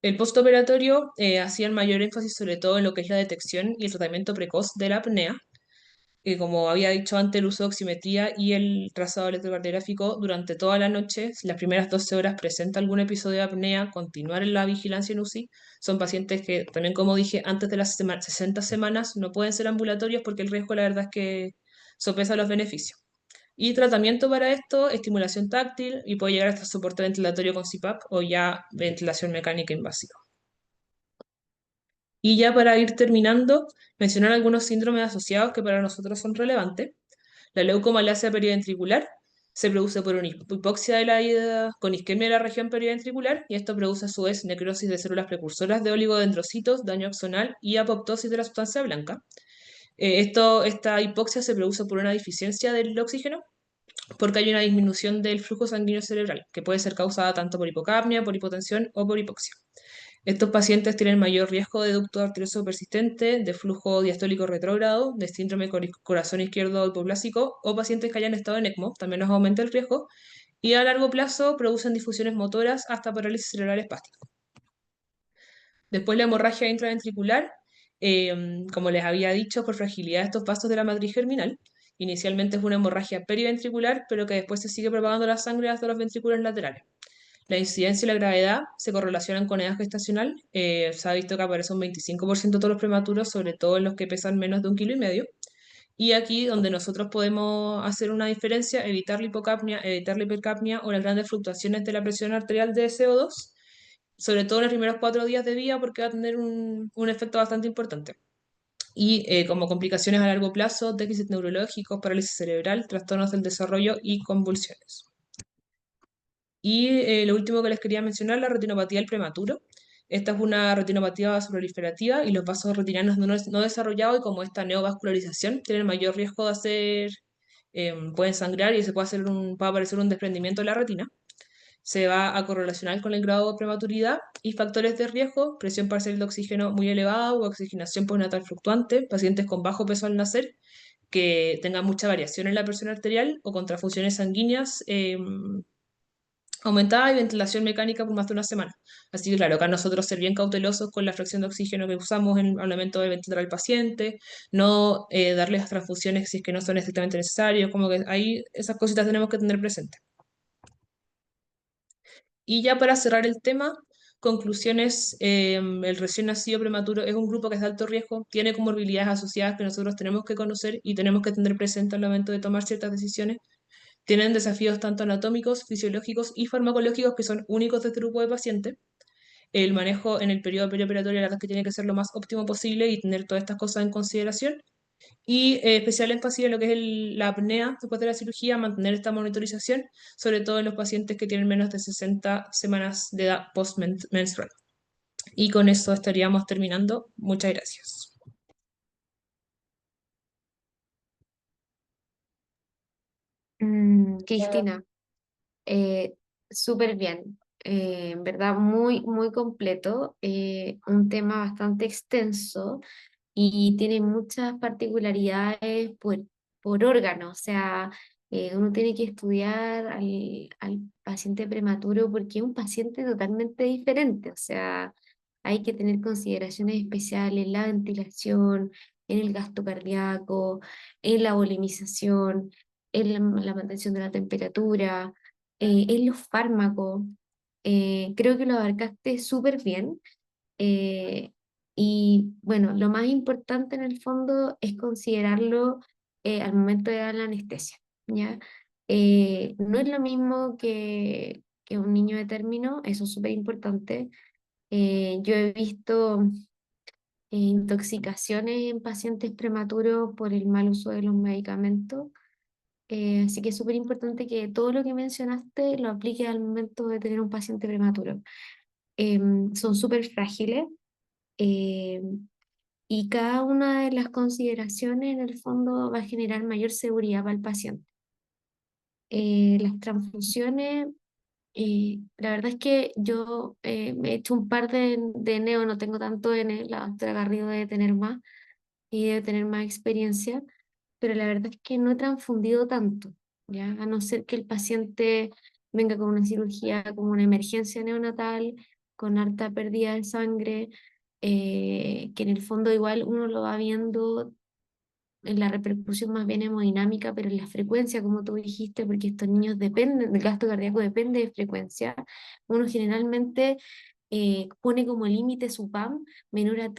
El postoperatorio hacía el mayor énfasis sobre todo en lo que es la detección y el tratamiento precoz de la apnea, que como había dicho antes, el uso de oximetría y el trazado electrocardiográfico durante toda la noche, si las primeras 12 horas presenta algún episodio de apnea, continuar en la vigilancia en UCI. Son pacientes que también, como dije, antes de las 60 semanas no pueden ser ambulatorios porque el riesgo, la verdad, es que sopesa los beneficios. Y tratamiento para esto, estimulación táctil y puede llegar hasta soporte ventilatorio con CPAP o ya ventilación mecánica invasiva. Y ya para ir terminando, mencionar algunos síndromes asociados que para nosotros son relevantes. La leucomalacia periventricular se produce por una hipoxia con isquemia de la región periventricular y esto produce a su vez necrosis de células precursoras de oligodendrocitos, daño axonal y apoptosis de la sustancia blanca. Esta hipoxia se produce por una deficiencia del oxígeno porque hay una disminución del flujo sanguíneo cerebral, que puede ser causada tanto por hipocapnia, por hipotensión o por hipoxia. Estos pacientes tienen mayor riesgo de ducto arterioso persistente, de flujo diastólico retrógrado, de síndrome corazón izquierdo hipoplásico o pacientes que hayan estado en ECMO, también nos aumenta el riesgo, y a largo plazo producen disfunciones motoras hasta parálisis cerebral espástica. Después la hemorragia intraventricular, como les había dicho, por fragilidad de estos vasos de la matriz germinal, Inicialmente es una hemorragia periventricular, pero que después se sigue propagando la sangre hasta los ventrículos laterales. La incidencia y la gravedad se correlacionan con edad gestacional. Se ha visto que aparece un 25% de todos los prematuros, sobre todo en los que pesan menos de 1,5 kg. Y aquí donde nosotros podemos hacer una diferencia, evitar la hipocapnia, evitar la hipercapnia o las grandes fluctuaciones de la presión arterial de CO2, sobre todo en los primeros 4 días de vida, porque va a tener un efecto bastante importante. Y como complicaciones a largo plazo, déficit neurológico, parálisis cerebral, trastornos del desarrollo y convulsiones. Y lo último que les quería mencionar, la retinopatía del prematuro. Esta es una retinopatía vasoproliferativa y los vasos retinianos no desarrollados, y como esta neovascularización, tienen mayor riesgo de hacer, pueden sangrar y se puede aparecer un desprendimiento de la retina. Se va a correlacionar con el grado de prematuridad y factores de riesgo: presión parcial de oxígeno muy elevada o oxigenación postnatal fluctuante, pacientes con bajo peso al nacer, que tengan mucha variación en la presión arterial o con transfusiones sanguíneas aumentada y ventilación mecánica por más de una semana. Así que claro, acá nosotros ser bien cautelosos con la fracción de oxígeno que usamos al momento de ventilar al paciente, no darles transfusiones si es que no son estrictamente necesarios, como que ahí esas cositas tenemos que tener presentes. Y ya para cerrar el tema, conclusiones: el recién nacido prematuro es un grupo que es de alto riesgo, tiene comorbilidades asociadas que nosotros tenemos que conocer y tenemos que tener presente al momento de tomar ciertas decisiones. Tienen desafíos tanto anatómicos, fisiológicos y farmacológicos que son únicos de este grupo de pacientes. El manejo en el periodo perioperatorio, la verdad es que tiene que ser lo más óptimo posible y tener todas estas cosas en consideración. Y especial énfasis en lo que es la apnea después de la cirugía, mantener esta monitorización, sobre todo en los pacientes que tienen menos de 60 semanas de edad postmenstrual. Y con eso estaríamos terminando. Muchas gracias. Cristina, eh, súper bien. En verdad, muy, muy completo. Un tema bastante extenso y tiene muchas particularidades por órgano. O sea, uno tiene que estudiar al paciente prematuro porque es un paciente totalmente diferente. O sea, hay que tener consideraciones especiales en la ventilación, en el gasto cardíaco, en la volemización, en la mantención de la temperatura, en los fármacos. Creo que lo abarcaste súper bien. eh, y bueno, lo más importante en el fondo es considerarlo al momento de dar la anestesia, ¿ya? No es lo mismo que un niño de término, eso es súper importante. Yo he visto intoxicaciones en pacientes prematuros por el mal uso de los medicamentos. Así que es súper importante que todo lo que mencionaste lo aplique al momento de tener un paciente prematuro. Son súper frágiles, y cada una de las consideraciones en el fondo va a generar mayor seguridad para el paciente. Las transfusiones, la verdad es que yo me he hecho un par de neo, no tengo tanto N, la doctora Garrido debe tener más y debe tener más experiencia, pero la verdad es que no he transfundido tanto, ¿ya? A no ser que el paciente venga con una cirugía como una emergencia neonatal, con harta pérdida de sangre, que en el fondo igual uno lo va viendo en la repercusión más bien hemodinámica, pero en la frecuencia, como tú dijiste, porque estos niños dependen, el gasto cardíaco depende de frecuencia, uno generalmente pone como límite su PAM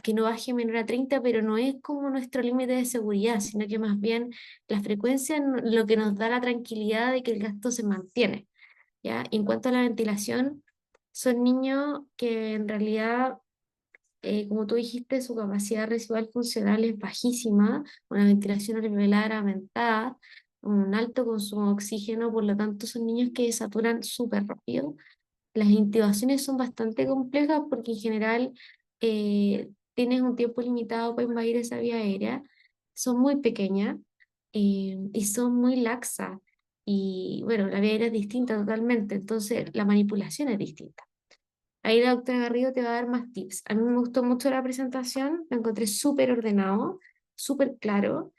que no baje menor a 30, pero no es como nuestro límite de seguridad, sino que más bien la frecuencia lo que nos da la tranquilidad de que el gasto se mantiene, ¿ya? En cuanto a la ventilación, son niños que en realidad como tú dijiste, su capacidad residual funcional es bajísima, una ventilación alveolar aumentada, un alto consumo de oxígeno, por lo tanto son niños que saturan súper rápido. Las intubaciones son bastante complejas porque en general tienes un tiempo limitado para invadir esa vía aérea, son muy pequeñas y son muy laxas. Y bueno, la vía aérea es distinta totalmente, entonces la manipulación es distinta. Ahí la doctora Garrido te va a dar más tips. A mí me gustó mucho la presentación, lo encontré súper ordenado, súper claro,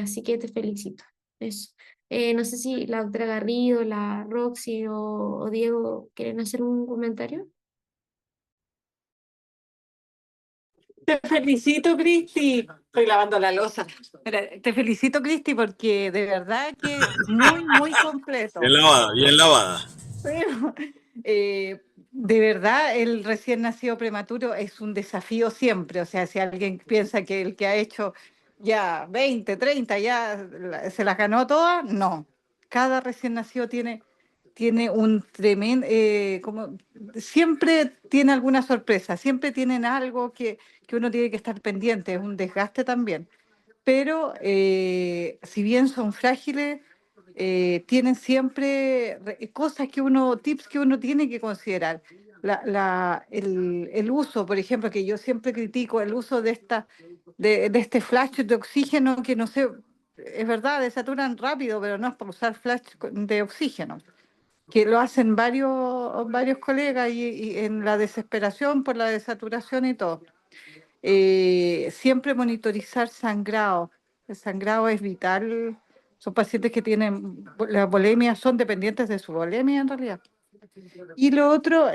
así que te felicito. Eso. No sé si la doctora Garrido, la Roxy o Diego quieren hacer un comentario. Te felicito, Cristi. Estoy lavando la loza. Mira, te felicito, Cristi, porque de verdad que muy, muy Bien completo. lavada, bien lavada. Pero, de verdad, el recién nacido prematuro es un desafío siempre. O sea, si alguien piensa que el que ha hecho ya 20, 30, se las ganó todas, no. Cada recién nacido tiene un tremendo, como siempre tiene alguna sorpresa, siempre tienen algo que uno tiene que estar pendiente, es un desgaste también. Pero si bien son frágiles, tienen siempre cosas tips que uno tiene que considerar. El uso, por ejemplo, que yo siempre critico, el uso de este flash de oxígeno, que no sé, es verdad, desaturan rápido, pero no es por usar flash de oxígeno, que lo hacen varios colegas y en la desesperación por la desaturación y todo. Siempre monitorizar sangrado. El sangrado es vital. Son pacientes que tienen la bulimia, son dependientes de su bulimia en realidad. Y lo otro,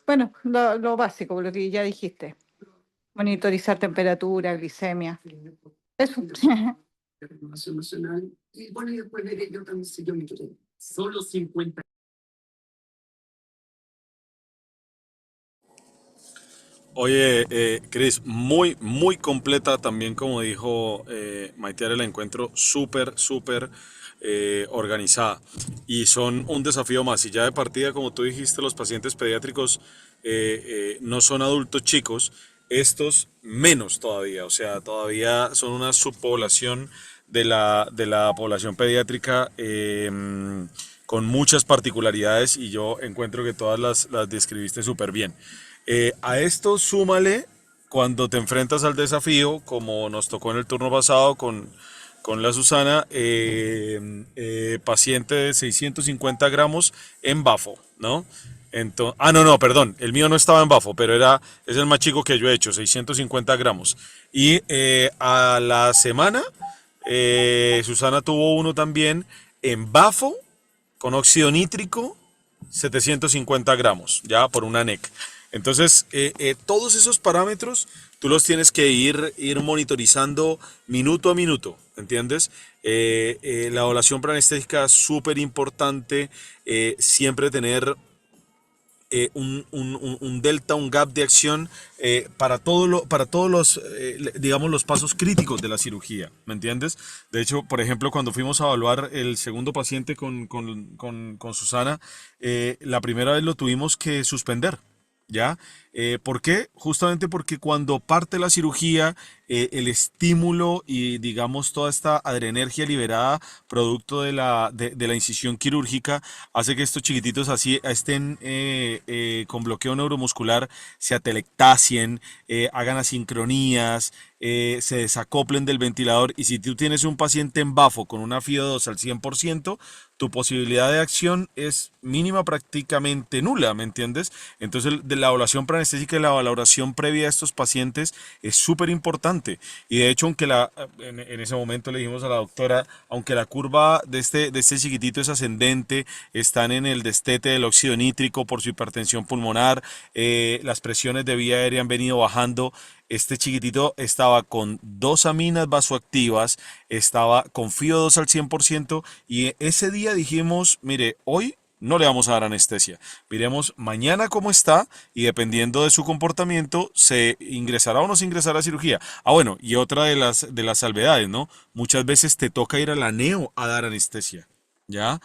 bueno, lo básico, lo que ya dijiste, monitorizar temperatura, glicemia. Eso. Oye, Cris, muy, muy completa también, como dijo Maitear, el encuentro súper, súper organizada. Y son un desafío más. Y ya de partida, como tú dijiste, los pacientes pediátricos no son adultos chicos, estos menos todavía. O sea, todavía son una subpoblación de la población pediátrica. Con muchas particularidades y yo encuentro que todas las describiste súper bien. A esto súmale cuando te enfrentas al desafío, como nos tocó en el turno pasado con la Susana, paciente de 650 gramos en bafo, ¿no? No, perdón, el mío no estaba en bafo, pero es el más chico que yo he hecho, 650 gramos. Y a la semana, Susana tuvo uno también en bafo, con óxido nítrico, 750 gramos, ya por una NEC. Entonces, todos esos parámetros tú los tienes que ir monitorizando minuto a minuto, ¿entiendes? La evaluación preanestésica es súper importante, siempre tener un delta, un gap de acción para todos los, digamos, los pasos críticos de la cirugía, ¿me entiendes? De hecho, por ejemplo, cuando fuimos a evaluar el segundo paciente con Susana, la primera vez lo tuvimos que suspender. ¿Ya? ¿Por qué? Justamente porque cuando parte la cirugía, el estímulo y digamos toda esta adrenergia liberada producto de la incisión quirúrgica hace que estos chiquititos así estén con bloqueo neuromuscular, se atelectacien, hagan asincronías, se desacoplen del ventilador y si tú tienes un paciente en bafo con una FIO2 al 100%, tu posibilidad de acción es mínima, prácticamente nula, ¿me entiendes? Entonces, de la evaluación preanestésica y la valoración previa a estos pacientes es súper importante. Y de hecho, en ese momento le dijimos a la doctora, aunque la curva de este chiquitito es ascendente, están en el destete del óxido nítrico por su hipertensión pulmonar, las presiones de vía aérea han venido bajando. Este chiquitito estaba con dos aminas vasoactivas, estaba con FIO2 al 100% y ese día dijimos, mire, hoy no le vamos a dar anestesia. Miremos mañana cómo está y dependiendo de su comportamiento se ingresará o no se ingresará a cirugía. Ah, bueno, y otra de las salvedades, ¿no? Muchas veces te toca ir a la neo a dar anestesia. ¿Ya?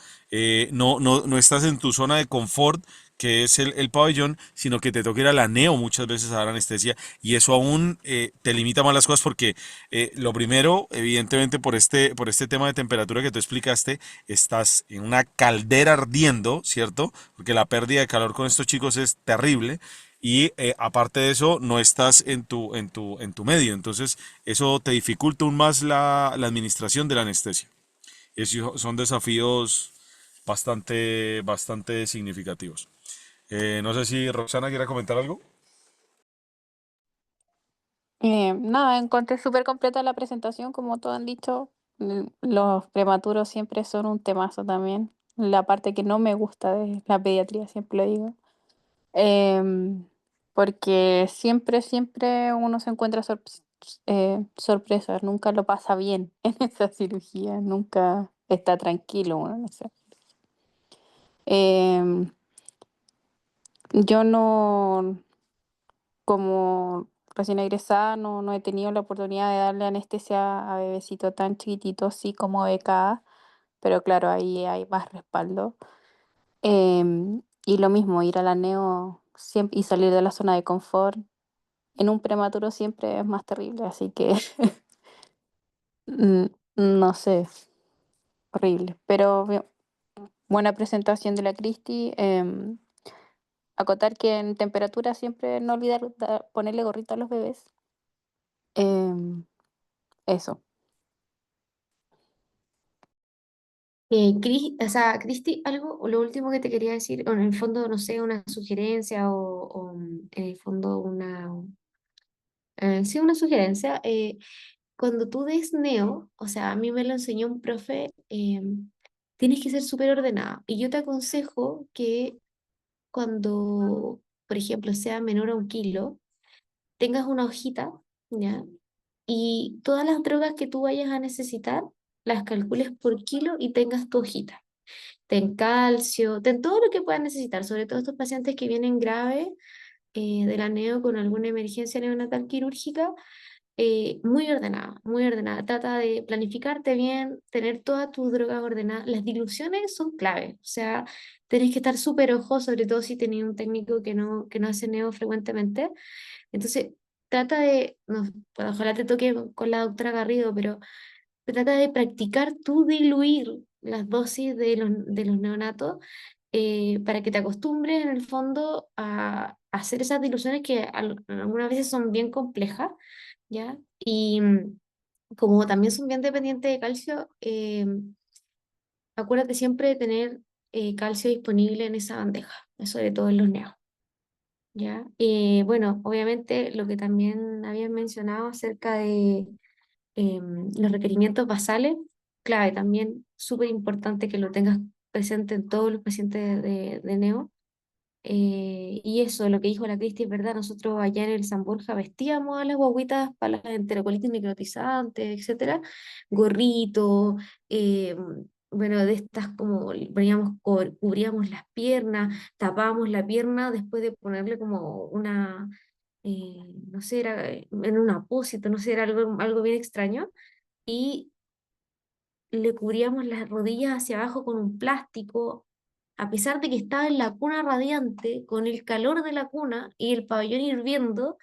No estás en tu zona de confort, que es el pabellón, sino que te toca ir a la neo muchas veces a dar anestesia y eso aún te limita más las cosas porque lo primero, evidentemente por este tema de temperatura que tú explicaste, estás en una caldera ardiendo, ¿cierto? Porque la pérdida de calor con estos chicos es terrible. Y aparte de eso, no estás en tu medio. Entonces, eso te dificulta aún más la administración de la anestesia. Esos son desafíos bastante significativos. No sé si Roxana quiere comentar algo. Nada, encontré súper completa la presentación, como todos han dicho. Los prematuros siempre son un temazo también. La parte que no me gusta de la pediatría, siempre lo digo. Em, porque siempre, siempre uno se encuentra sorpresas, nunca lo pasa bien en esa cirugía, nunca está tranquilo uno en esa. Em, yo no, como recién egresada, no he tenido la oportunidad de darle anestesia a bebecito tan chiquitito, sí como becada, pero claro, ahí hay más respaldo. Y lo mismo, ir a la neo y salir de la zona de confort en un prematuro siempre es más terrible, así que mm, no sé, horrible. Pero buena presentación de la Cristi. Acotar que en temperatura siempre no olvidar ponerle gorrito a los bebés. Em, eso. O sea, Cristi, algo, o lo último que te quería decir, o en el fondo, no sé, una sugerencia o en el fondo sí, una sugerencia. Cuando tú des neo, o sea, a mí me lo enseñó un profe, tienes que ser súper ordenada. Y yo te aconsejo que cuando, por ejemplo, sea menor a 1 kilo, tengas una hojita, ¿ya? Y todas las drogas que tú vayas a necesitar, las calcules por kilo y tengas tu hojita. Ten calcio, ten todo lo que puedas necesitar, sobre todo estos pacientes que vienen graves de la neo con alguna emergencia neonatal quirúrgica, muy ordenada, muy ordenada. Trata de planificarte bien, tener todas tus drogas ordenadas. Las diluciones son clave, o sea, tenés que estar súper ojo, sobre todo si tenés un técnico que no hace neo frecuentemente. Entonces, trata de, no, bueno, ojalá te toque con la doctora Garrido, pero trata de practicar tú diluir las dosis de los neonatos para que te acostumbres en el fondo a hacer esas diluciones que algunas veces son bien complejas, ¿ya? Y como también son bien dependientes de calcio, acuérdate siempre de tener calcio disponible en esa bandeja, sobre todo en los neos. ¿Ya? Bueno, obviamente lo que también habían mencionado acerca de los requerimientos basales, clave también, súper importante que lo tengas presente en todos los pacientes de neo. Y eso, lo que dijo la Cristi es verdad, nosotros allá en el San Borja vestíamos a las guaguitas para las enterocolitis necrotizantes, etcétera, gorrito, eh, bueno, de estas como poníamos, cubríamos las piernas, tapábamos la pierna después de ponerle como una, no sé, era en un apósito, no sé, era algo bien extraño, y le cubríamos las rodillas hacia abajo con un plástico, a pesar de que estaba en la cuna radiante, con el calor de la cuna y el pabellón hirviendo,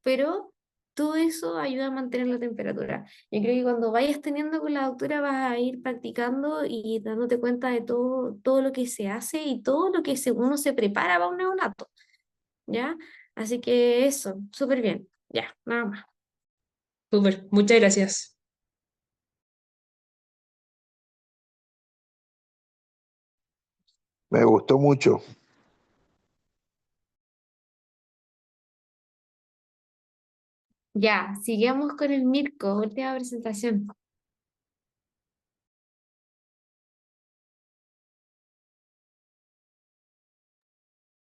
pero todo eso ayuda a mantener la temperatura. Yo creo que cuando vayas teniendo con la doctora vas a ir practicando y dándote cuenta de todo, todo lo que se hace y todo lo que uno se prepara para un neonato, ¿ya? Así que eso, súper bien, ya, nada más. Súper, muchas gracias. Me gustó mucho. Ya, sigamos con el Mirko, última presentación.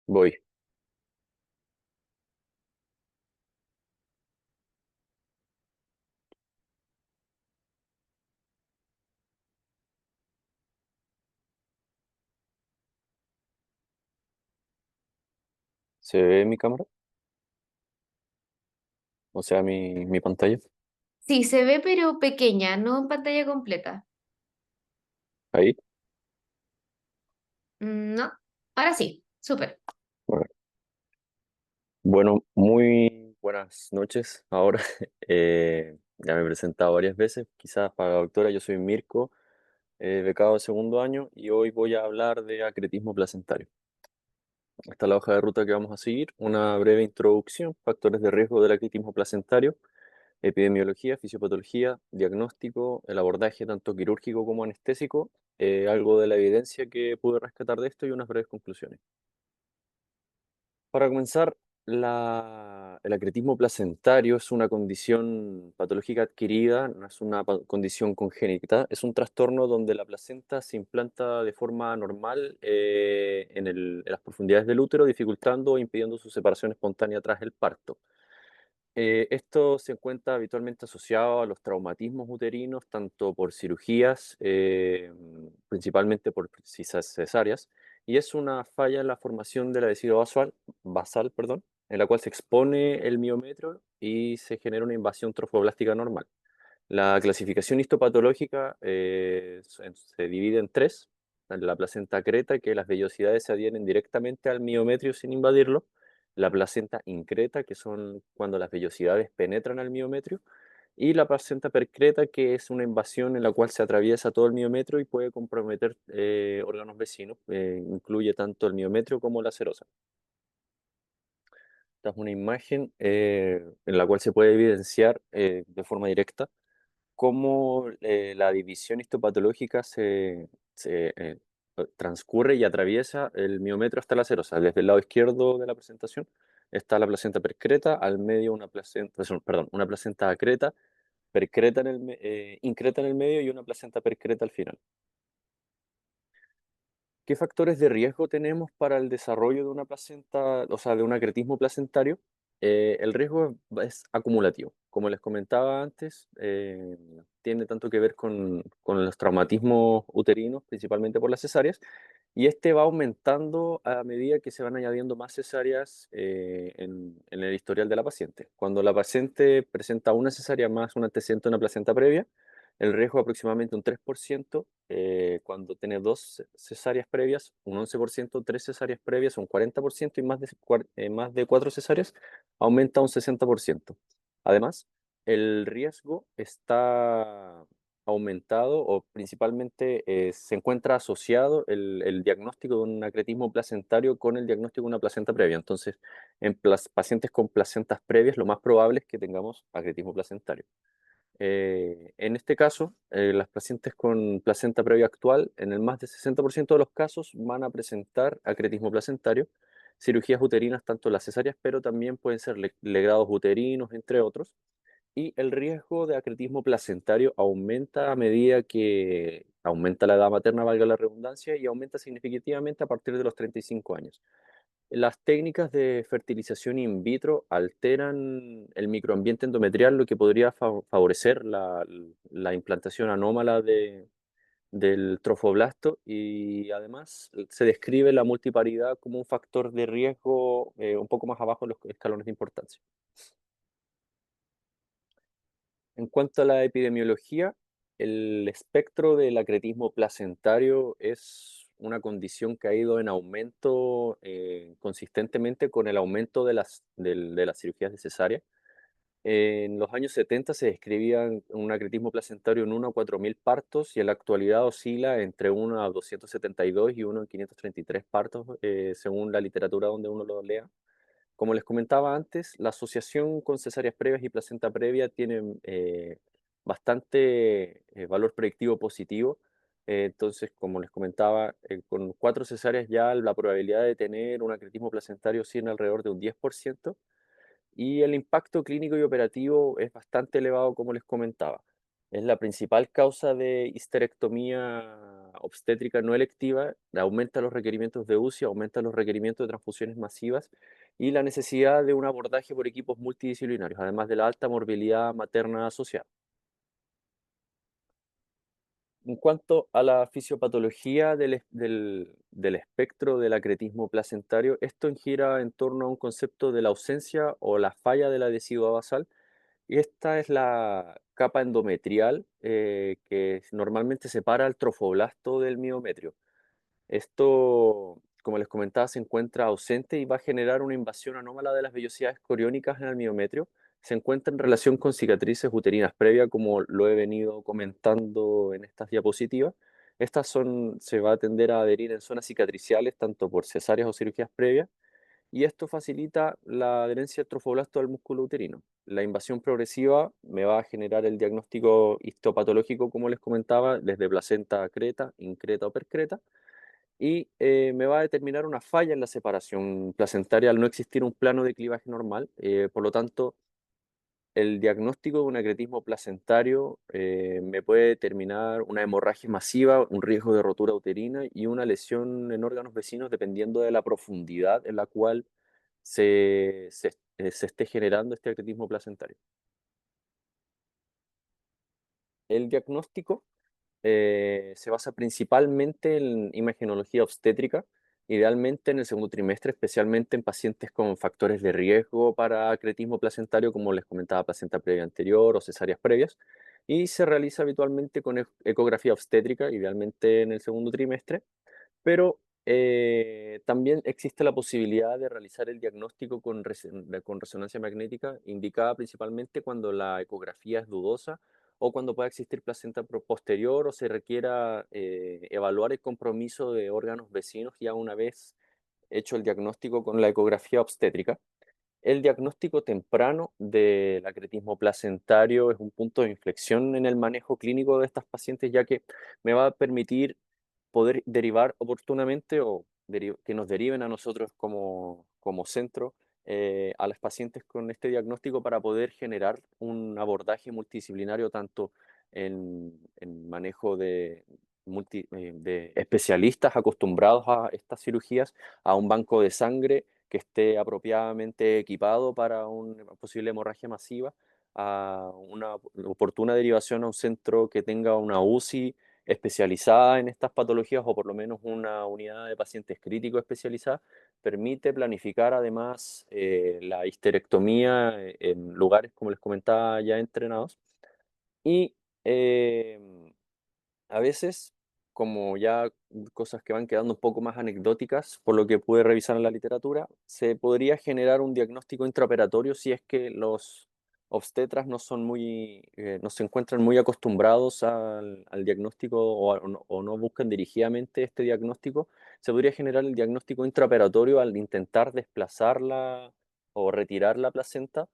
Voy. ¿Se ve mi cámara? O sea, mi pantalla. Sí, se ve pero pequeña, no en pantalla completa. Ahí. No, ahora sí, súper. Bueno, Bueno, muy buenas noches. Ahora, ya me he presentado varias veces. Quizás para la doctora, yo soy Mirko, becado de segundo año, y hoy voy a hablar de acretismo placentario. Esta es la hoja de ruta que vamos a seguir. Una breve introducción, factores de riesgo del acretismo placentario, epidemiología, fisiopatología, diagnóstico, el abordaje tanto quirúrgico como anestésico, algo de la evidencia que pude rescatar de esto y unas breves conclusiones. Para comenzar, el acretismo placentario es una condición patológica adquirida, no es una condición congénita, es un trastorno donde la placenta se implanta de forma normal en las profundidades del útero, dificultando o impidiendo su separación espontánea tras el parto. Esto se encuentra habitualmente asociado a los traumatismos uterinos, tanto por cirugías, principalmente por cesáreas, y es una falla en la formación de la vesícula basal, perdón, en la cual se expone el miometrio y se genera una invasión trofoblástica normal. La clasificación histopatológica se divide en tres: la placenta creta, que las vellosidades se adhieren directamente al miometrio sin invadirlo; la placenta increta, que son cuando las vellosidades penetran al miometrio; y la placenta percreta, que es una invasión en la cual se atraviesa todo el miometrio y puede comprometer órganos vecinos, incluye tanto el miometrio como la serosa. Esta es una imagen en la cual se puede evidenciar de forma directa cómo la división histopatológica transcurre y atraviesa el miometrio hasta la serosa. Desde el lado izquierdo de la presentación está la placenta percreta, al medio una placenta acreta, increta en el medio, y una placenta percreta al final. ¿Qué factores de riesgo tenemos para el desarrollo de una placenta, o sea, de un acretismo placentario? El riesgo es acumulativo. Como les comentaba antes, tiene tanto que ver con los traumatismos uterinos, principalmente por las cesáreas, y este va aumentando a medida que se van añadiendo más cesáreas en el historial de la paciente. Cuando la paciente presenta una cesárea más un antecedente de una placenta previa, el riesgo es aproximadamente un 3%; cuando tiene dos cesáreas previas, un 11%; tres cesáreas previas, un 40%; y más de cuatro cesáreas, aumenta un 60%. Además, el riesgo está aumentado, o principalmente se encuentra asociado el diagnóstico de un acretismo placentario con el diagnóstico de una placenta previa. Entonces, en pacientes con placentas previas, lo más probable es que tengamos acretismo placentario. En este caso, las pacientes con placenta previa actual, en el más del 60% de los casos, van a presentar acretismo placentario, cirugías uterinas, tanto las cesáreas, pero también pueden ser legrados uterinos, entre otros. Y el riesgo de acretismo placentario aumenta a medida que aumenta la edad materna, valga la redundancia, y aumenta significativamente a partir de los 35 años. Las técnicas de fertilización in vitro alteran el microambiente endometrial, lo que podría favorecer la implantación anómala del trofoblasto, y además se describe la multiparidad como un factor de riesgo un poco más abajo en los escalones de importancia. En cuanto a la epidemiología, el espectro del acretismo placentario es una condición que ha ido en aumento consistentemente con el aumento de las cirugías de cesárea. En los años 70 se describían un acretismo placentario en 1 a 4.000 partos, y en la actualidad oscila entre 1 a 272 y 1 a 533 partos, según la literatura donde uno lo lea. Como les comentaba antes, la asociación con cesáreas previas y placenta previa tiene bastante valor predictivo positivo. Entonces, como les comentaba, con 4 cesáreas ya la probabilidad de tener un acretismo placentario sigue alrededor de un 10%, y el impacto clínico y operativo es bastante elevado, como les comentaba. Es la principal causa de histerectomía obstétrica no electiva, aumenta los requerimientos de UCI, aumenta los requerimientos de transfusiones masivas y la necesidad de un abordaje por equipos multidisciplinarios, además de la alta morbilidad materna asociada. En cuanto a la fisiopatología del espectro del acretismo placentario, esto gira en torno a un concepto de la ausencia o la falla de la decidua basal, y esta es la capa endometrial que normalmente separa el trofoblasto del miometrio. Esto, como les comentaba, se encuentra ausente y va a generar una invasión anómala de las vellosidades coriónicas en el miometrio. Se encuentra en relación con cicatrices uterinas previas, como lo he venido comentando en estas diapositivas. Se va a tender a adherir en zonas cicatriciales, tanto por cesáreas o cirugías previas, y esto facilita la adherencia del trofoblasto al músculo uterino. La invasión progresiva me va a generar el diagnóstico histopatológico, como les comentaba, desde placenta creta, increta o percreta, y me va a determinar una falla en la separación placentaria al no existir un plano de clivaje normal. Por lo tanto, el diagnóstico de un acretismo placentario me puede determinar una hemorragia masiva, un riesgo de rotura uterina y una lesión en órganos vecinos dependiendo de la profundidad en la cual se esté generando este acretismo placentario. El diagnóstico se basa principalmente en imagenología obstétrica, idealmente en el segundo trimestre, especialmente en pacientes con factores de riesgo para acretismo placentario, como les comentaba, placenta previa anterior o cesáreas previas, y se realiza habitualmente con ecografía obstétrica, idealmente en el segundo trimestre, pero también existe la posibilidad de realizar el diagnóstico con resonancia magnética, indicada principalmente cuando la ecografía es dudosa o cuando pueda existir placenta posterior o se requiera evaluar el compromiso de órganos vecinos ya una vez hecho el diagnóstico con la ecografía obstétrica. El diagnóstico temprano del acretismo placentario es un punto de inflexión en el manejo clínico de estas pacientes, ya que me va a permitir poder derivar oportunamente o que nos deriven a nosotros como centro a las pacientes con este diagnóstico para poder generar un abordaje multidisciplinario tanto en manejo de especialistas acostumbrados a estas cirugías, a un banco de sangre que esté apropiadamente equipado para una posible hemorragia masiva, a una oportuna derivación a un centro que tenga una UCI especializada en estas patologías o por lo menos una unidad de pacientes críticos especializada, permite planificar además la histerectomía en lugares, como les comentaba, ya entrenados. Y eh, a veces, como ya cosas que van quedando un poco más anecdóticas, por lo que pude revisar en la literatura, se podría generar un diagnóstico intraoperatorio si es que los obstetras no se encuentran muy acostumbrados al diagnóstico o no buscan dirigidamente este diagnóstico. Se podría generar el diagnóstico intraoperatorio al intentar desplazarla o retirar la placenta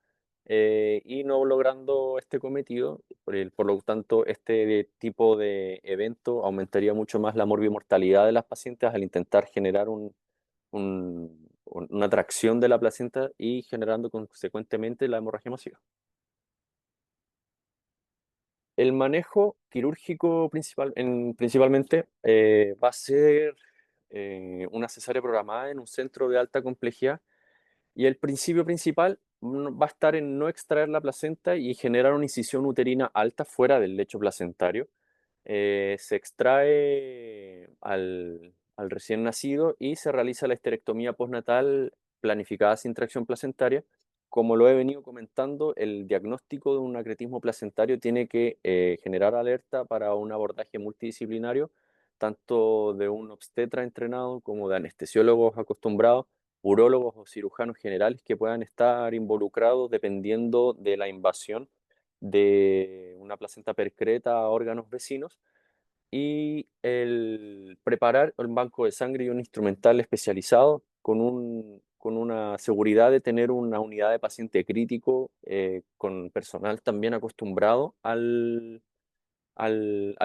y no logrando este cometido. Por lo tanto, este tipo de evento aumentaría mucho más la morbimortalidad de las pacientes al intentar generar una tracción de la placenta y generando consecuentemente la hemorragia masiva. El manejo quirúrgico principalmente va a ser una cesárea programada en un centro de alta complejidad. Y el principio principal va a estar en no extraer la placenta y generar una incisión uterina alta fuera del lecho placentario. Se extrae al recién nacido y se realiza la histerectomía postnatal planificada sin tracción placentaria. Como lo he venido comentando, el diagnóstico de un acretismo placentario tiene que generar alerta para un abordaje multidisciplinario, tanto de un obstetra entrenado como de anestesiólogos acostumbrados, urólogos o cirujanos generales que puedan estar involucrados dependiendo de la invasión de una placenta percreta a órganos vecinos y el preparar un banco de sangre y un instrumental especializado con una seguridad de tener una unidad de paciente crítico con personal también acostumbrado al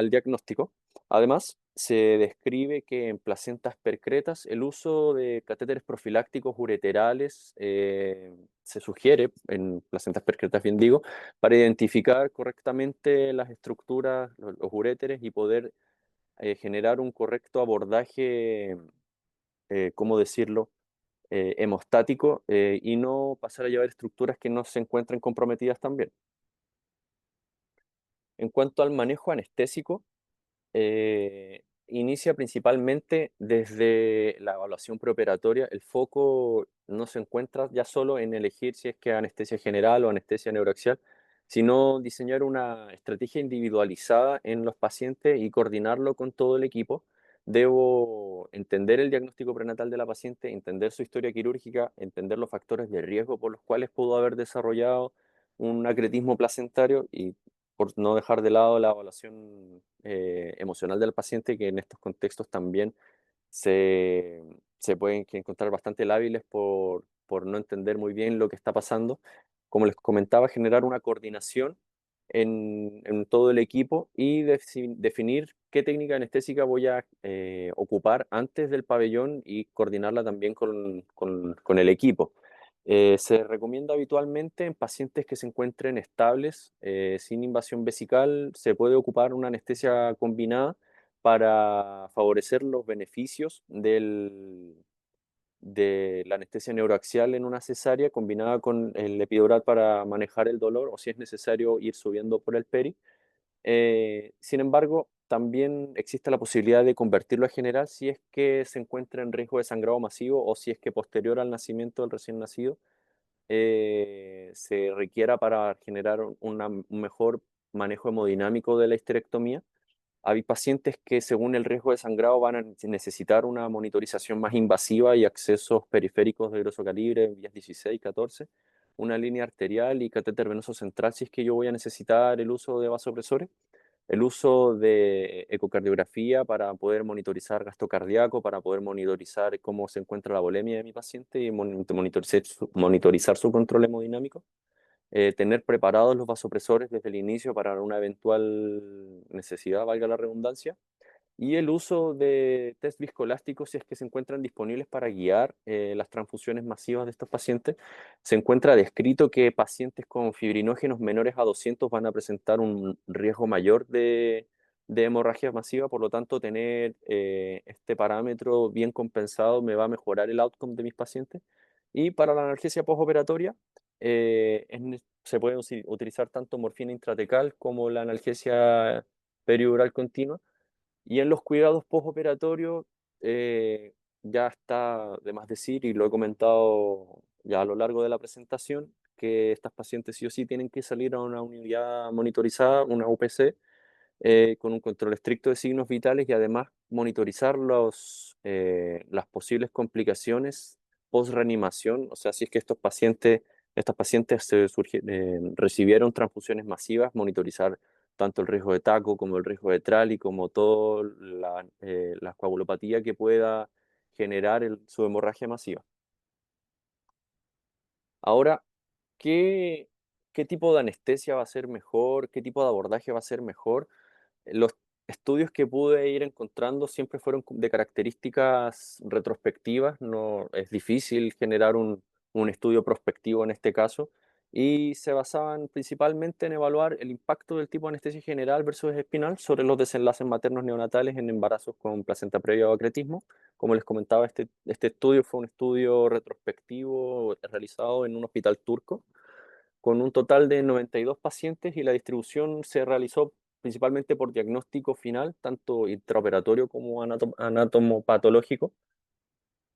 diagnóstico. Además, se describe que en placentas percretas el uso de catéteres profilácticos ureterales se sugiere, en placentas percretas bien digo, para identificar correctamente las estructuras, los uréteres y poder generar un correcto abordaje, ¿cómo decirlo?, hemostático y no pasar a llevar estructuras que no se encuentren comprometidas también. En cuanto al manejo anestésico, inicia principalmente desde la evaluación preoperatoria. El foco no se encuentra ya solo en elegir si es que anestesia general o anestesia neuroaxial, sino diseñar una estrategia individualizada en los pacientes y coordinarlo con todo el equipo. Debo entender el diagnóstico prenatal de la paciente, entender su historia quirúrgica, entender los factores de riesgo por los cuales pudo haber desarrollado un acretismo placentario y por no dejar de lado la evaluación emocional del paciente, que en estos contextos también se, se pueden encontrar bastante lábiles por no entender muy bien lo que está pasando. Como les comentaba, generar una coordinación en todo el equipo y definir qué técnica anestésica voy a ocupar antes del pabellón y coordinarla también con el equipo. Se recomienda habitualmente en pacientes que se encuentren estables, sin invasión vesical, se puede ocupar una anestesia combinada para favorecer los beneficios de la anestesia neuroaxial en una cesárea combinada con el epidural para manejar el dolor o si es necesario ir subiendo por el peri. Sin embargo, también existe la posibilidad de convertirlo a general si es que se encuentra en riesgo de sangrado masivo o si es que posterior al nacimiento del recién nacido se requiera para generar un mejor manejo hemodinámico de la histerectomía. Hay pacientes que según el riesgo de sangrado van a necesitar una monitorización más invasiva y accesos periféricos de grosso calibre, vías 16, 14, una línea arterial y catéter venoso central si es que yo voy a necesitar el uso de vasopresores, el uso de ecocardiografía para poder monitorizar gasto cardíaco, para poder monitorizar cómo se encuentra la volemia de mi paciente y monitorizar su control hemodinámico. Tener preparados los vasopresores desde el inicio para una eventual necesidad, valga la redundancia, y el uso de test viscoelásticos si es que se encuentran disponibles para guiar las transfusiones masivas de estos pacientes. Se encuentra descrito que pacientes con fibrinógenos menores a 200 van a presentar un riesgo mayor de hemorragia masiva, por lo tanto tener este parámetro bien compensado me va a mejorar el outcome de mis pacientes. Y para la analgesia postoperatoria, se puede utilizar tanto morfina intratecal como la analgesia peridural continua. Y en los cuidados postoperatorios, ya está de más decir, y lo he comentado ya a lo largo de la presentación, que estas pacientes sí o sí tienen que salir a una unidad monitorizada, una UPC, con un control estricto de signos vitales y además monitorizar las posibles complicaciones post-reanimación, o sea, si es que estas pacientes recibieron transfusiones masivas, monitorizar tanto el riesgo de taco como el riesgo de trali, como toda la coagulopatía que pueda generar su hemorragia masiva. Ahora, ¿qué, ¿qué tipo de anestesia va a ser mejor? ¿Qué tipo de abordaje va a ser mejor? Los estudios que pude ir encontrando siempre fueron de características retrospectivas, no es difícil generar un estudio prospectivo en este caso, y se basaban principalmente en evaluar el impacto del tipo de anestesia general versus espinal sobre los desenlaces maternos neonatales en embarazos con placenta previa o acretismo. Como les comentaba, este estudio fue un estudio retrospectivo realizado en un hospital turco con un total de 92 pacientes y la distribución se realizó principalmente por diagnóstico final, tanto intraoperatorio como anatomopatológico.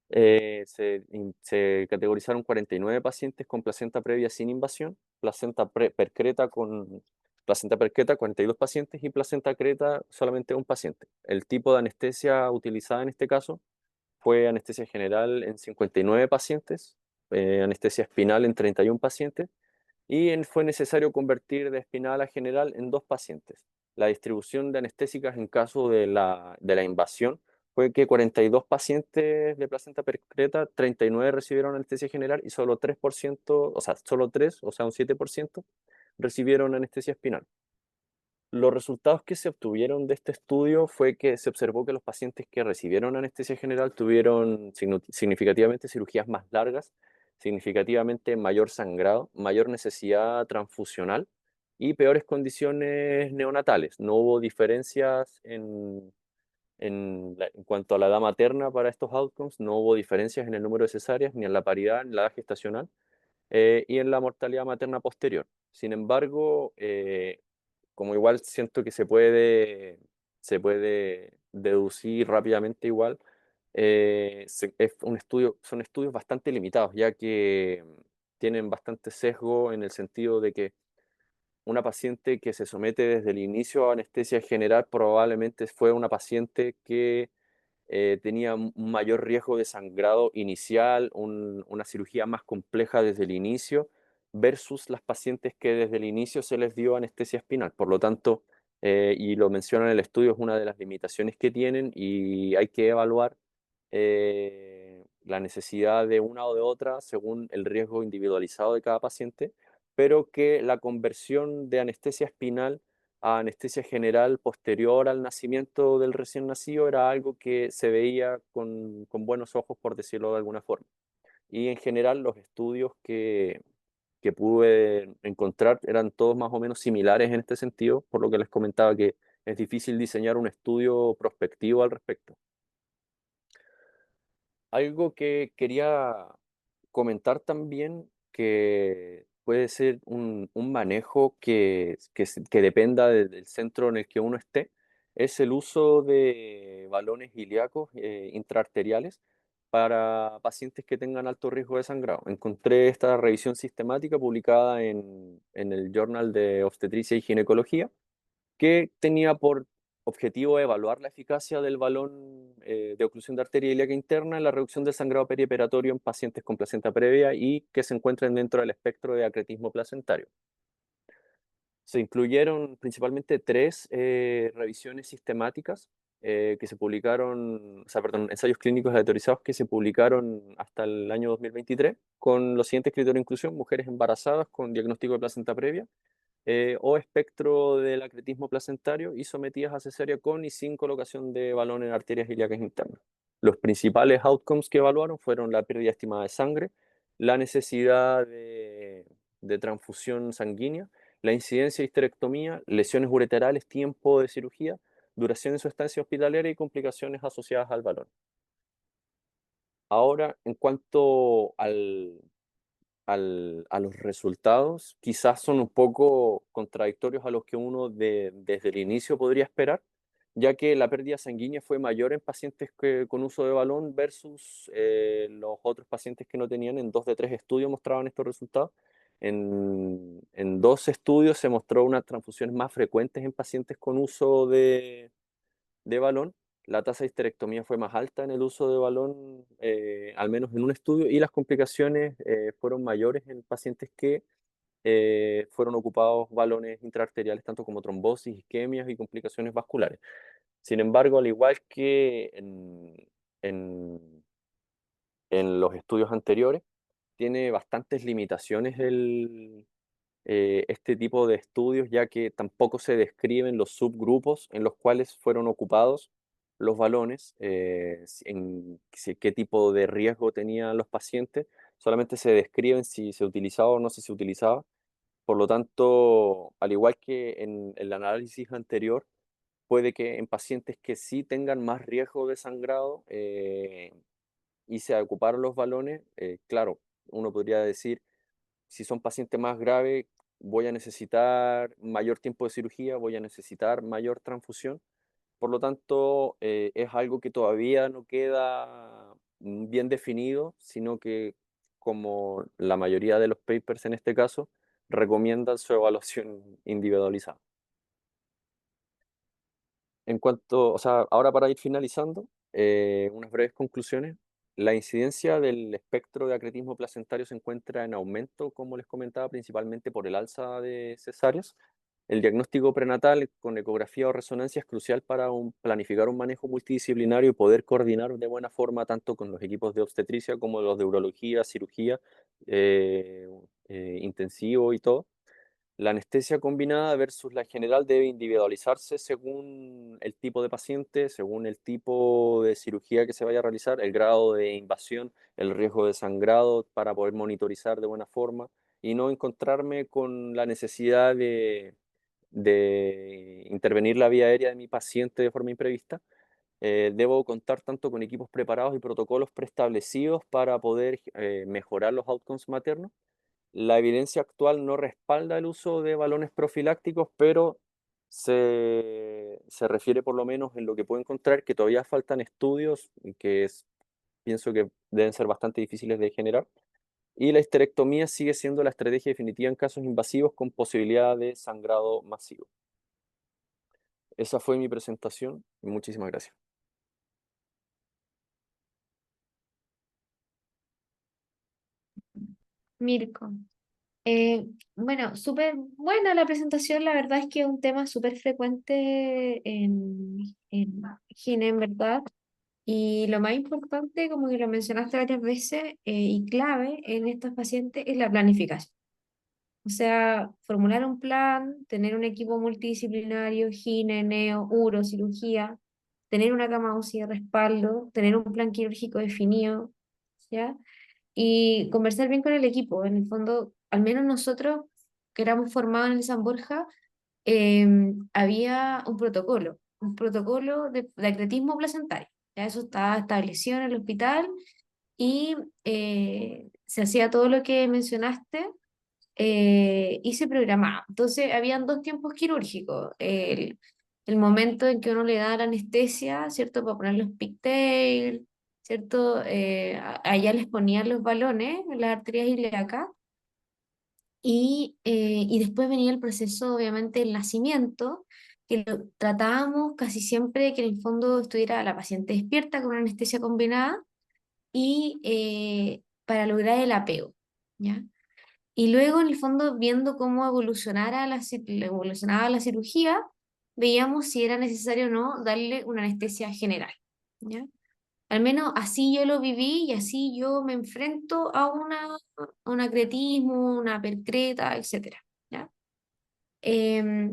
Se categorizaron 49 pacientes con placenta previa sin invasión, percreta 42 pacientes y placenta creta solamente un paciente. El tipo de anestesia utilizada en este caso fue anestesia general en 59 pacientes, anestesia espinal en 31 pacientes y fue necesario convertir de espinal a general en 2 pacientes. La distribución de anestésicas en caso de la invasión fue que 42 pacientes de placenta percreta, 39 recibieron anestesia general y solo 3%, o sea, solo 3, o sea, un 7%, recibieron anestesia espinal. Los resultados que se obtuvieron de este estudio fue que se observó que los pacientes que recibieron anestesia general tuvieron significativamente cirugías más largas, significativamente mayor sangrado, mayor necesidad transfusional y peores condiciones neonatales. No hubo diferencias en cuanto a la edad materna para estos outcomes, no hubo diferencias en el número de cesáreas, ni en la paridad, ni en la edad gestacional, y en la mortalidad materna posterior. Sin embargo, como igual siento que se puede deducir rápidamente igual, son estudios bastante limitados, ya que tienen bastante sesgo en el sentido de que una paciente que se somete desde el inicio a anestesia general probablemente fue una paciente que tenía un mayor riesgo de sangrado inicial, una cirugía más compleja desde el inicio, versus las pacientes que desde el inicio se les dio anestesia espinal. Por lo tanto, y lo menciona en el estudio, es una de las limitaciones que tienen y hay que evaluar la necesidad de una o de otra según el riesgo individualizado de cada paciente, pero que la conversión de anestesia espinal a anestesia general posterior al nacimiento del recién nacido era algo que se veía con buenos ojos, por decirlo de alguna forma. Y en general los estudios que pude encontrar eran todos más o menos similares en este sentido, por lo que les comentaba que es difícil diseñar un estudio prospectivo al respecto. Algo que quería comentar también, que puede ser un manejo que dependa del centro en el que uno esté, es el uso de balones ilíacos intraarteriales para pacientes que tengan alto riesgo de sangrado. Encontré esta revisión sistemática publicada en el Journal de Obstetricia y Ginecología, que tenía por objetivo evaluar la eficacia del balón de oclusión de arteria ilíaca interna en la reducción del sangrado perioperatorio en pacientes con placenta previa y que se encuentren dentro del espectro de acretismo placentario. Se incluyeron principalmente 3 revisiones sistemáticas que se publicaron, o sea, perdón, ensayos clínicos autorizados que se publicaron hasta el año 2023 con los siguientes criterios de inclusión: mujeres embarazadas con diagnóstico de placenta previa, o espectro del acretismo placentario y sometidas a cesárea con y sin colocación de balón en arterias ilíacas internas. Los principales outcomes que evaluaron fueron la pérdida estimada de sangre, la necesidad de transfusión sanguínea, la incidencia de histerectomía, lesiones ureterales, tiempo de cirugía, duración de su estancia hospitalaria y complicaciones asociadas al balón. Ahora, en cuanto a los resultados, quizás son un poco contradictorios a los que uno desde el inicio podría esperar, ya que la pérdida sanguínea fue mayor en pacientes con uso de balón versus los otros pacientes que no tenían. En 2 de 3 estudios mostraban estos resultados. En 2 estudios se mostró unas transfusiones más frecuentes en pacientes con uso de balón. La tasa de histerectomía fue más alta en el uso de balón, al menos en un estudio, y las complicaciones fueron mayores en pacientes que fueron ocupados balones intraarteriales, tanto como trombosis, isquemias y complicaciones vasculares. Sin embargo, al igual que en, en los estudios anteriores, tiene bastantes limitaciones este tipo de estudios, ya que tampoco se describen los subgrupos en los cuales fueron ocupados los balones, qué tipo de riesgo tenían los pacientes. Solamente se describen si se utilizaba o no si se utilizaba. Por lo tanto, al igual que en el análisis anterior, puede que en pacientes que sí tengan más riesgo de sangrado y se ocuparon los balones, claro, uno podría decir, si son pacientes más graves, voy a necesitar mayor tiempo de cirugía, voy a necesitar mayor transfusión. Por lo tanto, es algo que todavía no queda bien definido, sino que, como la mayoría de los papers en este caso, recomiendan su evaluación individualizada. En cuanto, o sea, ahora para ir finalizando, unas breves conclusiones. La incidencia del espectro de acretismo placentario se encuentra en aumento, como les comentaba, principalmente por el alza de cesáreas. El diagnóstico prenatal con ecografía o resonancia es crucial para planificar un manejo multidisciplinario y poder coordinar de buena forma tanto con los equipos de obstetricia como los de urología, cirugía, intensivo y todo. La anestesia combinada versus la general debe individualizarse según el tipo de paciente, según el tipo de cirugía que se vaya a realizar, el grado de invasión, el riesgo de sangrado para poder monitorizar de buena forma y no encontrarme con la necesidad de intervenir la vía aérea de mi paciente de forma imprevista. Debo contar tanto con equipos preparados y protocolos preestablecidos para poder mejorar los outcomes maternos. La evidencia actual no respalda el uso de balones profilácticos, pero se refiere por lo menos en lo que puedo encontrar que todavía faltan estudios y que pienso que deben ser bastante difíciles de generar. Y la histerectomía sigue siendo la estrategia definitiva en casos invasivos con posibilidad de sangrado masivo. Esa fue mi presentación y muchísimas gracias. Mirko. Bueno, súper buena la presentación, la verdad es que es un tema súper frecuente en Gine, en verdad, y lo más importante, como que lo mencionaste varias veces, y clave en estos pacientes es la planificación. O sea, formular un plan, tener un equipo multidisciplinario, gine, neo, uro, cirugía, tener una cama UCI de respaldo, tener un plan quirúrgico definido, ¿ya? Y conversar bien con el equipo. En el fondo, al menos nosotros que éramos formados en el San Borja, había un protocolo de acretismo placentario. Ya eso estaba establecido en el hospital y se hacía todo lo que mencionaste y se programaba. Entonces, habían dos tiempos quirúrgicos. El momento en que uno le da la anestesia, ¿cierto? Para poner los pigtails, ¿cierto? Allá les ponían los balones en las arterias ilíacas. Y después venía el proceso, obviamente, del nacimiento, que lo tratábamos casi siempre que en el fondo estuviera la paciente despierta con una anestesia combinada y para lograr el apego, ¿ya? Y luego, en el fondo, viendo cómo evolucionaba la cirugía, veíamos si era necesario o no darle una anestesia general, ¿ya? Al menos así yo lo viví y así yo me enfrento a un acretismo, una percreta, etcétera, ¿ya? Em,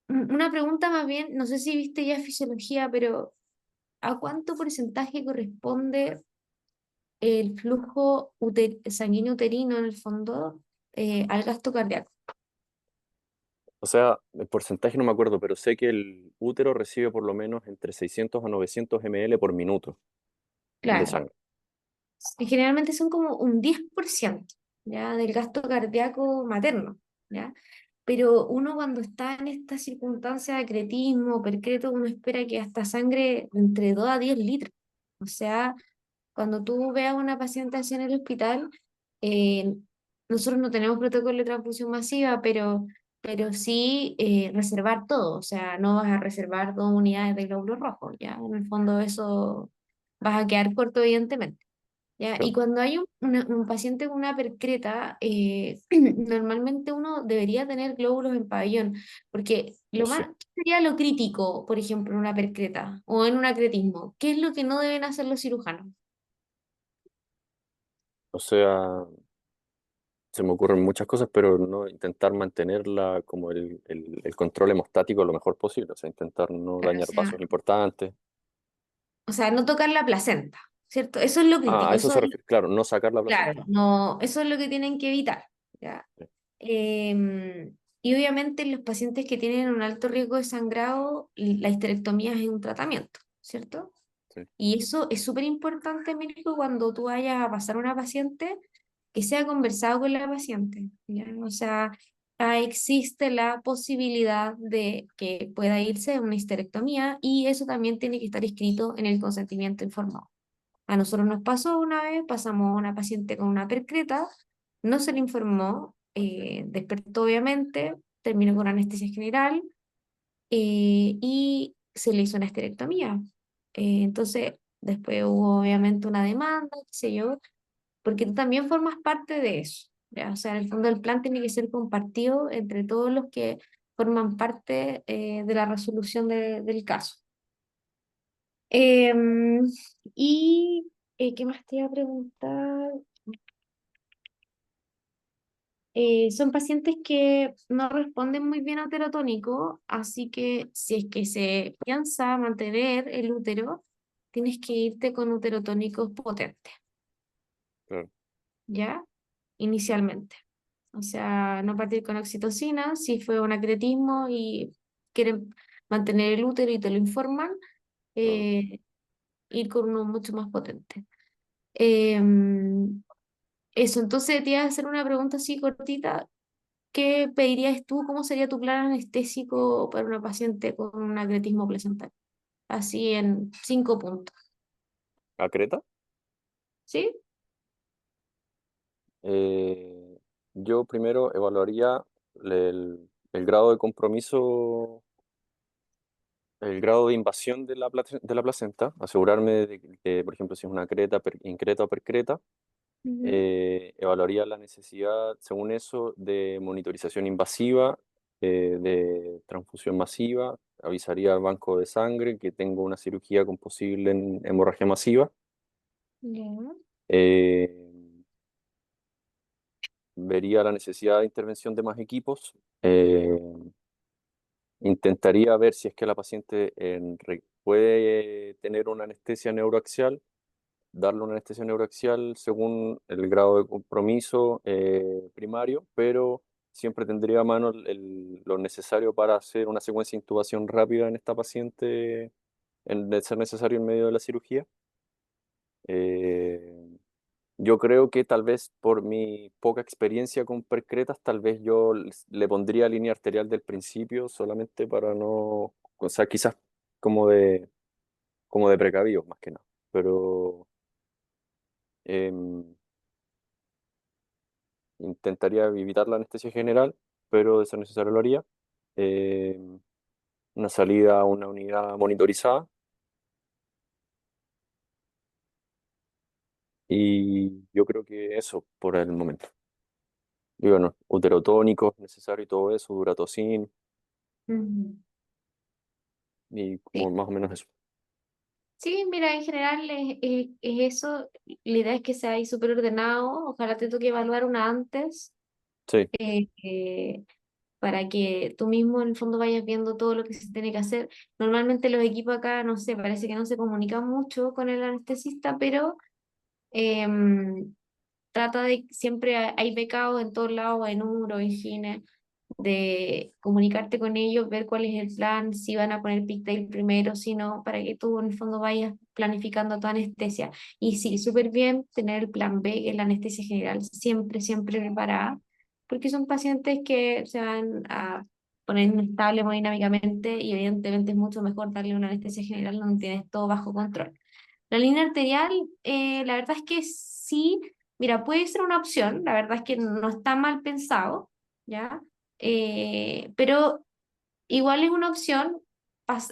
una pregunta más bien, no sé si viste ya fisiología, pero ¿a cuánto porcentaje corresponde el flujo sanguíneo uterino en el fondo al gasto cardíaco? O sea, el porcentaje no me acuerdo, pero sé que el útero recibe por lo menos entre 600 a 900 ml por minuto de Claro, sangre. y generalmente son como un 10%, ¿ya? Del gasto cardíaco materno, ¿ya? Pero uno cuando está en esta circunstancia de acretismo, percreto, uno espera que hasta sangre entre 2 a 10 litros. O sea, cuando tú veas a una paciente así en el hospital, eh, nosotros no tenemos protocolo de transfusión masiva, pero sí reservar todo. O sea, no vas a reservar 2 unidades de glóbulos rojos, ¿ya? En el fondo eso vas a quedar corto, evidentemente. ¿Ya? Y Claro. cuando hay un paciente con una percreta, normalmente uno debería tener glóbulos en pabellón, porque Sí. ¿qué sería lo crítico, por ejemplo, en una percreta o en un acretismo? ¿Qué es lo que no deben hacer los cirujanos? O sea, se me ocurren muchas cosas, pero no intentar mantenerla como el control hemostático lo mejor posible. O sea, intentar no Claro, dañar vasos importantes. o sea, no tocar la placenta, ¿cierto? Eso es lo Ah, a crítico, eso se refiere. Claro, no sacar la claro, placenta. no, eso es lo que tienen que evitar, ¿ya? Sí, Y obviamente los pacientes que tienen un alto riesgo de sangrado, la histerectomía es un tratamiento, ¿cierto? sí. Y eso es súper importante, médico, cuando tú vayas a pasar a una paciente, que sea conversado con la paciente, ¿ya? O sea, existe la posibilidad de que pueda irse a una histerectomía y eso también tiene que estar escrito en el consentimiento informado. A nosotros nos pasó una vez, pasamos a una paciente con una percreta, no se le informó, despertó obviamente, terminó con anestesia general y se le hizo una esterectomía. Entonces, después hubo obviamente una demanda, qué sé yo, porque tú también formas parte de eso, ¿ya? O sea, en el fondo el plan tiene que ser compartido entre todos los que forman parte de la resolución del caso. Em, y, ¿qué más te iba a preguntar? Son pacientes que no responden muy bien a útero tónico, así que si es que se piensa mantener el útero, tienes que irte con uterotónicos potentes, Claro. ¿ya? Inicialmente. O sea, no partir con oxitocina, si fue un acretismo y quieren mantener el útero y te lo informan, Ah. eh, ir con uno mucho más potente. Em, Eso, entonces te iba a hacer una pregunta así cortita. ¿Qué pedirías tú? ¿Cómo sería tu plan anestésico para una paciente con un acretismo placental? Así en 5 puntos. ¿A Creta? ¿Sí? Eh, yo primero evaluaría el grado de compromiso, el grado de invasión de de la placenta, asegurarme de que, por ejemplo, si es una creta, increta o percreta, Ujú. evaluaría la necesidad, según eso, de monitorización invasiva, de transfusión masiva, avisaría al banco de sangre que tengo una cirugía con posible hemorragia masiva. Ya. Eh, vería la necesidad de intervención de más equipos. Intentaría ver si es que la paciente puede tener una anestesia neuroaxial, darle una anestesia neuroaxial según el grado de compromiso primario, pero siempre tendría a mano lo necesario para hacer una secuencia de intubación rápida en esta paciente, de ser necesario en medio de la cirugía. Eh, yo creo que tal vez por mi poca experiencia con percretas, tal vez yo le pondría línea arterial del principio solamente para no, o sea, quizás como de, como de precavidos más que nada, pero em, intentaría evitar la anestesia general, pero de ser necesario lo haría. Em, una salida a una unidad monitorizada y yo creo que eso por el momento. Y bueno, uterotónicos necesario y todo eso, duratocin Ujú. y Sí. como más o menos eso. Sí, mira, en general es eso. La idea es que sea ahí súper ordenado. Ojalá te toque evaluar una antes, Sí, eh, eh, para que tú mismo en el fondo vayas viendo todo lo que se tiene que hacer. Normalmente los equipos acá, no sé, parece que no se comunican mucho con el anestesista, pero em, trata de, siempre hay becados en todos lados, en uro, en gine, de comunicarte con ellos, ver cuál es el plan, si van a poner pigtail primero, si no, para que tú en el fondo vayas planificando tu anestesia. Y sí, súper bien tener el plan B, que es la anestesia general, siempre, siempre preparada, porque son pacientes que se van a poner inestable hemodinámicamente y evidentemente es mucho mejor darle una anestesia general donde tienes todo bajo control. La línea arterial, la verdad es que sí, mira, puede ser una opción, la verdad es que no está mal pensado, ¿ya? Pero igual es una opción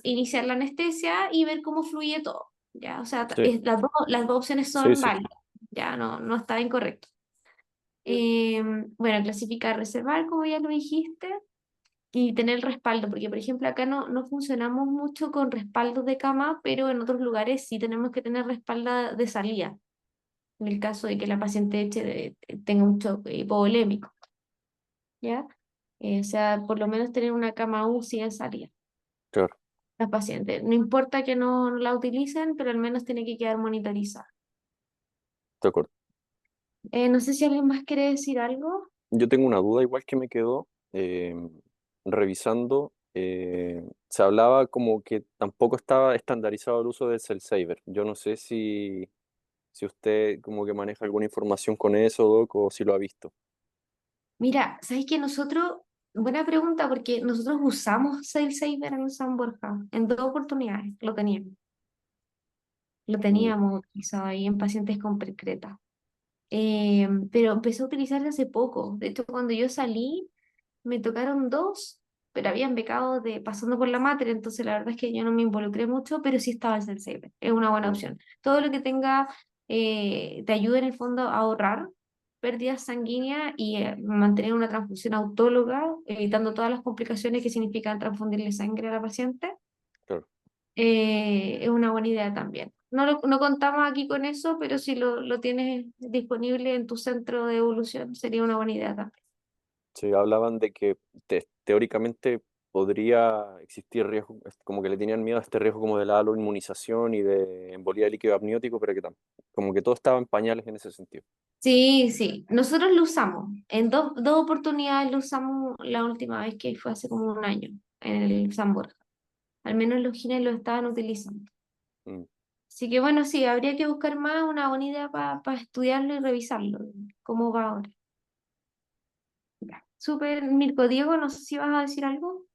iniciar la anestesia y ver cómo fluye todo, ¿ya? O sea, sí, las dos opciones sí, son sí, válidas, ¿ya? No, no está incorrecto. Bueno, clasificar, reservar, como ya lo dijiste, y tener el respaldo, porque por ejemplo acá no funcionamos mucho con respaldos de cama, pero en otros lugares sí tenemos que tener respaldo de salida, en el caso de que la paciente tenga un choque hipovolémico, ¿ya? O sea, por lo menos tener una cama UCI en salida, claro, la paciente. No importa que no la utilicen, pero al menos tiene que quedar monitorizada. de acuerdo. No sé si alguien más quiere decir algo. Yo tengo una duda igual que me quedó revisando. Se hablaba como que tampoco estaba estandarizado el uso del cell saver. Yo no sé si usted como que maneja alguna información con eso, Doc, o si lo ha visto. Mira, ¿sabes que nosotros, buena pregunta, porque nosotros usamos SailSaver en San Borja, en dos oportunidades lo Mm, teníamos utilizado ahí en pacientes con percreta. Pero empezó a utilizarse hace poco. De hecho, cuando yo salí, me tocaron dos, pero habían becado de pasando por la mater, entonces la verdad es que yo no me involucré mucho, pero sí estaba el SailSaver. Es una buena mm, opción. Todo lo que tenga, te ayuda en el fondo a ahorrar pérdidas sanguíneas y mantener una transfusión autóloga, evitando todas las complicaciones que significan transfundirle sangre a la paciente, claro, es una buena idea también. No contamos aquí con eso, pero si lo tienes disponible en tu centro de evolución, sería una buena idea también. sí, hablaban de que teóricamente podría existir riesgo, como que le tenían miedo a este riesgo como de la inmunización y de embolía de líquido amniótico, pero que como que todo estaba en pañales en ese sentido. Sí, sí, nosotros lo usamos. En dos oportunidades lo usamos la última vez que fue hace como un año en el San Borja. Al menos los gines lo estaban utilizando. Mm, Así que bueno, sí, habría que buscar más una buena idea para estudiarlo y revisarlo. ¿Cómo va ahora? Ya. Súper, Mirko, Diego, no sé si vas a decir algo.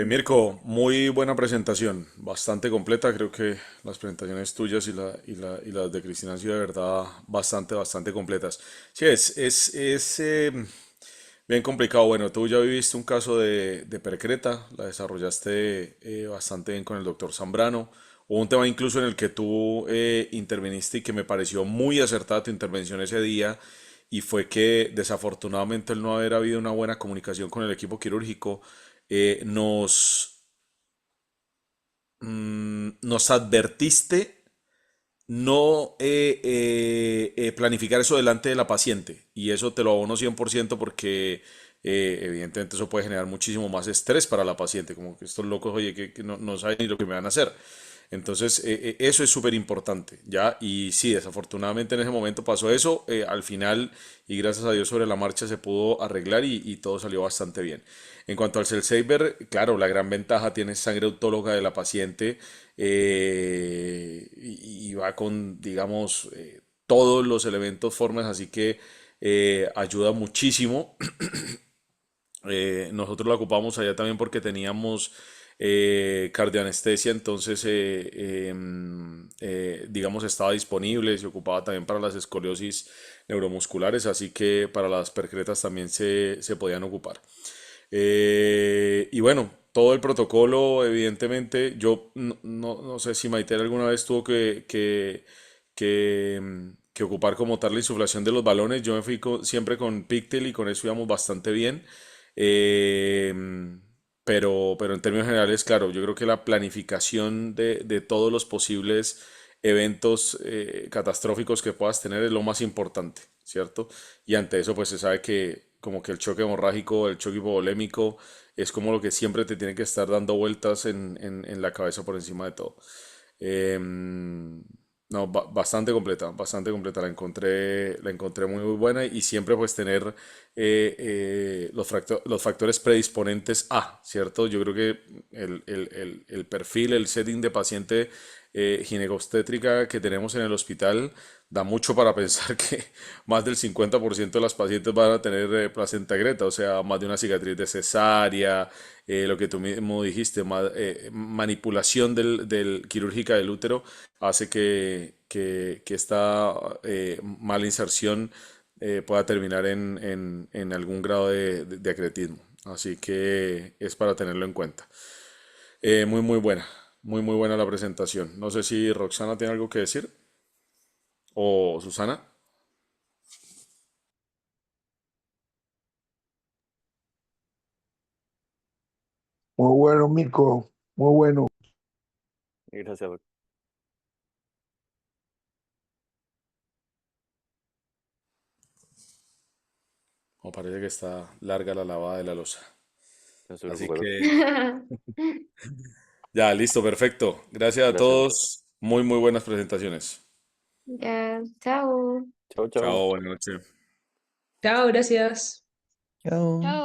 Mirko, muy buena presentación, bastante completa. Creo que las presentaciones tuyas y las de Cristina han sido de verdad bastante completas. Sí, es bien complicado. Bueno, tú ya viviste un caso de Percreta, la desarrollaste bastante bien con el doctor Zambrano. Hubo un tema incluso en el que tú interviniste y que me pareció muy acertada tu intervención ese día, y fue que desafortunadamente el no haber habido una buena comunicación con el equipo quirúrgico nos advertiste no planificar eso delante de la paciente. Y eso te lo abono 100% porque evidentemente eso puede generar muchísimo más estrés para la paciente, como que estos locos, oye, que no saben ni lo que me van a hacer. Entonces, eso es súper importante, ¿ya? Y sí, desafortunadamente en ese momento pasó eso, al final, y gracias a Dios sobre la marcha se pudo arreglar y todo salió bastante bien. En cuanto al Cell Saver, claro, la gran ventaja tiene sangre autóloga de la paciente y va con, digamos, todos los elementos, formas, así que ayuda muchísimo. Nosotros la ocupamos allá también porque teníamos cardioanestesia, entonces, digamos, estaba disponible, se ocupaba también para las escoliosis neuromusculares, así que para las percretas también se podían ocupar. Y bueno, todo el protocolo, evidentemente, yo no sé si Maite alguna vez tuvo que ocupar como tal la insuflación de los balones. Yo me fui siempre con Pictel y con eso íbamos bastante bien. Eh, pero en términos generales, claro, yo creo que la planificación de todos los posibles eventos catastróficos que puedas tener es lo más importante, ¿cierto? Y ante eso, pues se sabe que como que el choque hemorrágico, el choque hipovolémico, es como lo que siempre te tiene que estar dando vueltas en la cabeza por encima de todo. No, bastante completa, la encontré muy, muy buena y siempre pues tener los factores predisponentes a, ¿cierto? Yo creo que el perfil, el setting de paciente ginecobstétrica que tenemos en el hospital da mucho para pensar que más del 50% de las pacientes van a tener placenta greta, o sea, más de una cicatriz de cesárea, lo que tú mismo dijiste, manipulación quirúrgica del útero hace que esta mala inserción pueda terminar en algún grado de acretismo. Así que es para tenerlo en cuenta. Muy buena la presentación. No sé si Roxana tiene algo que decir o Susana. Muy bueno, Mirko, muy bueno. Gracias, doctor. Me parece que está larga la lavada de la losa. No se Así preocupe, doctor. que ya, listo, perfecto. Gracias a Gracias. todos. Muy buenas presentaciones. Ya, chao. Chao, chao. Chao, buenas noches. Chao, gracias. Chao.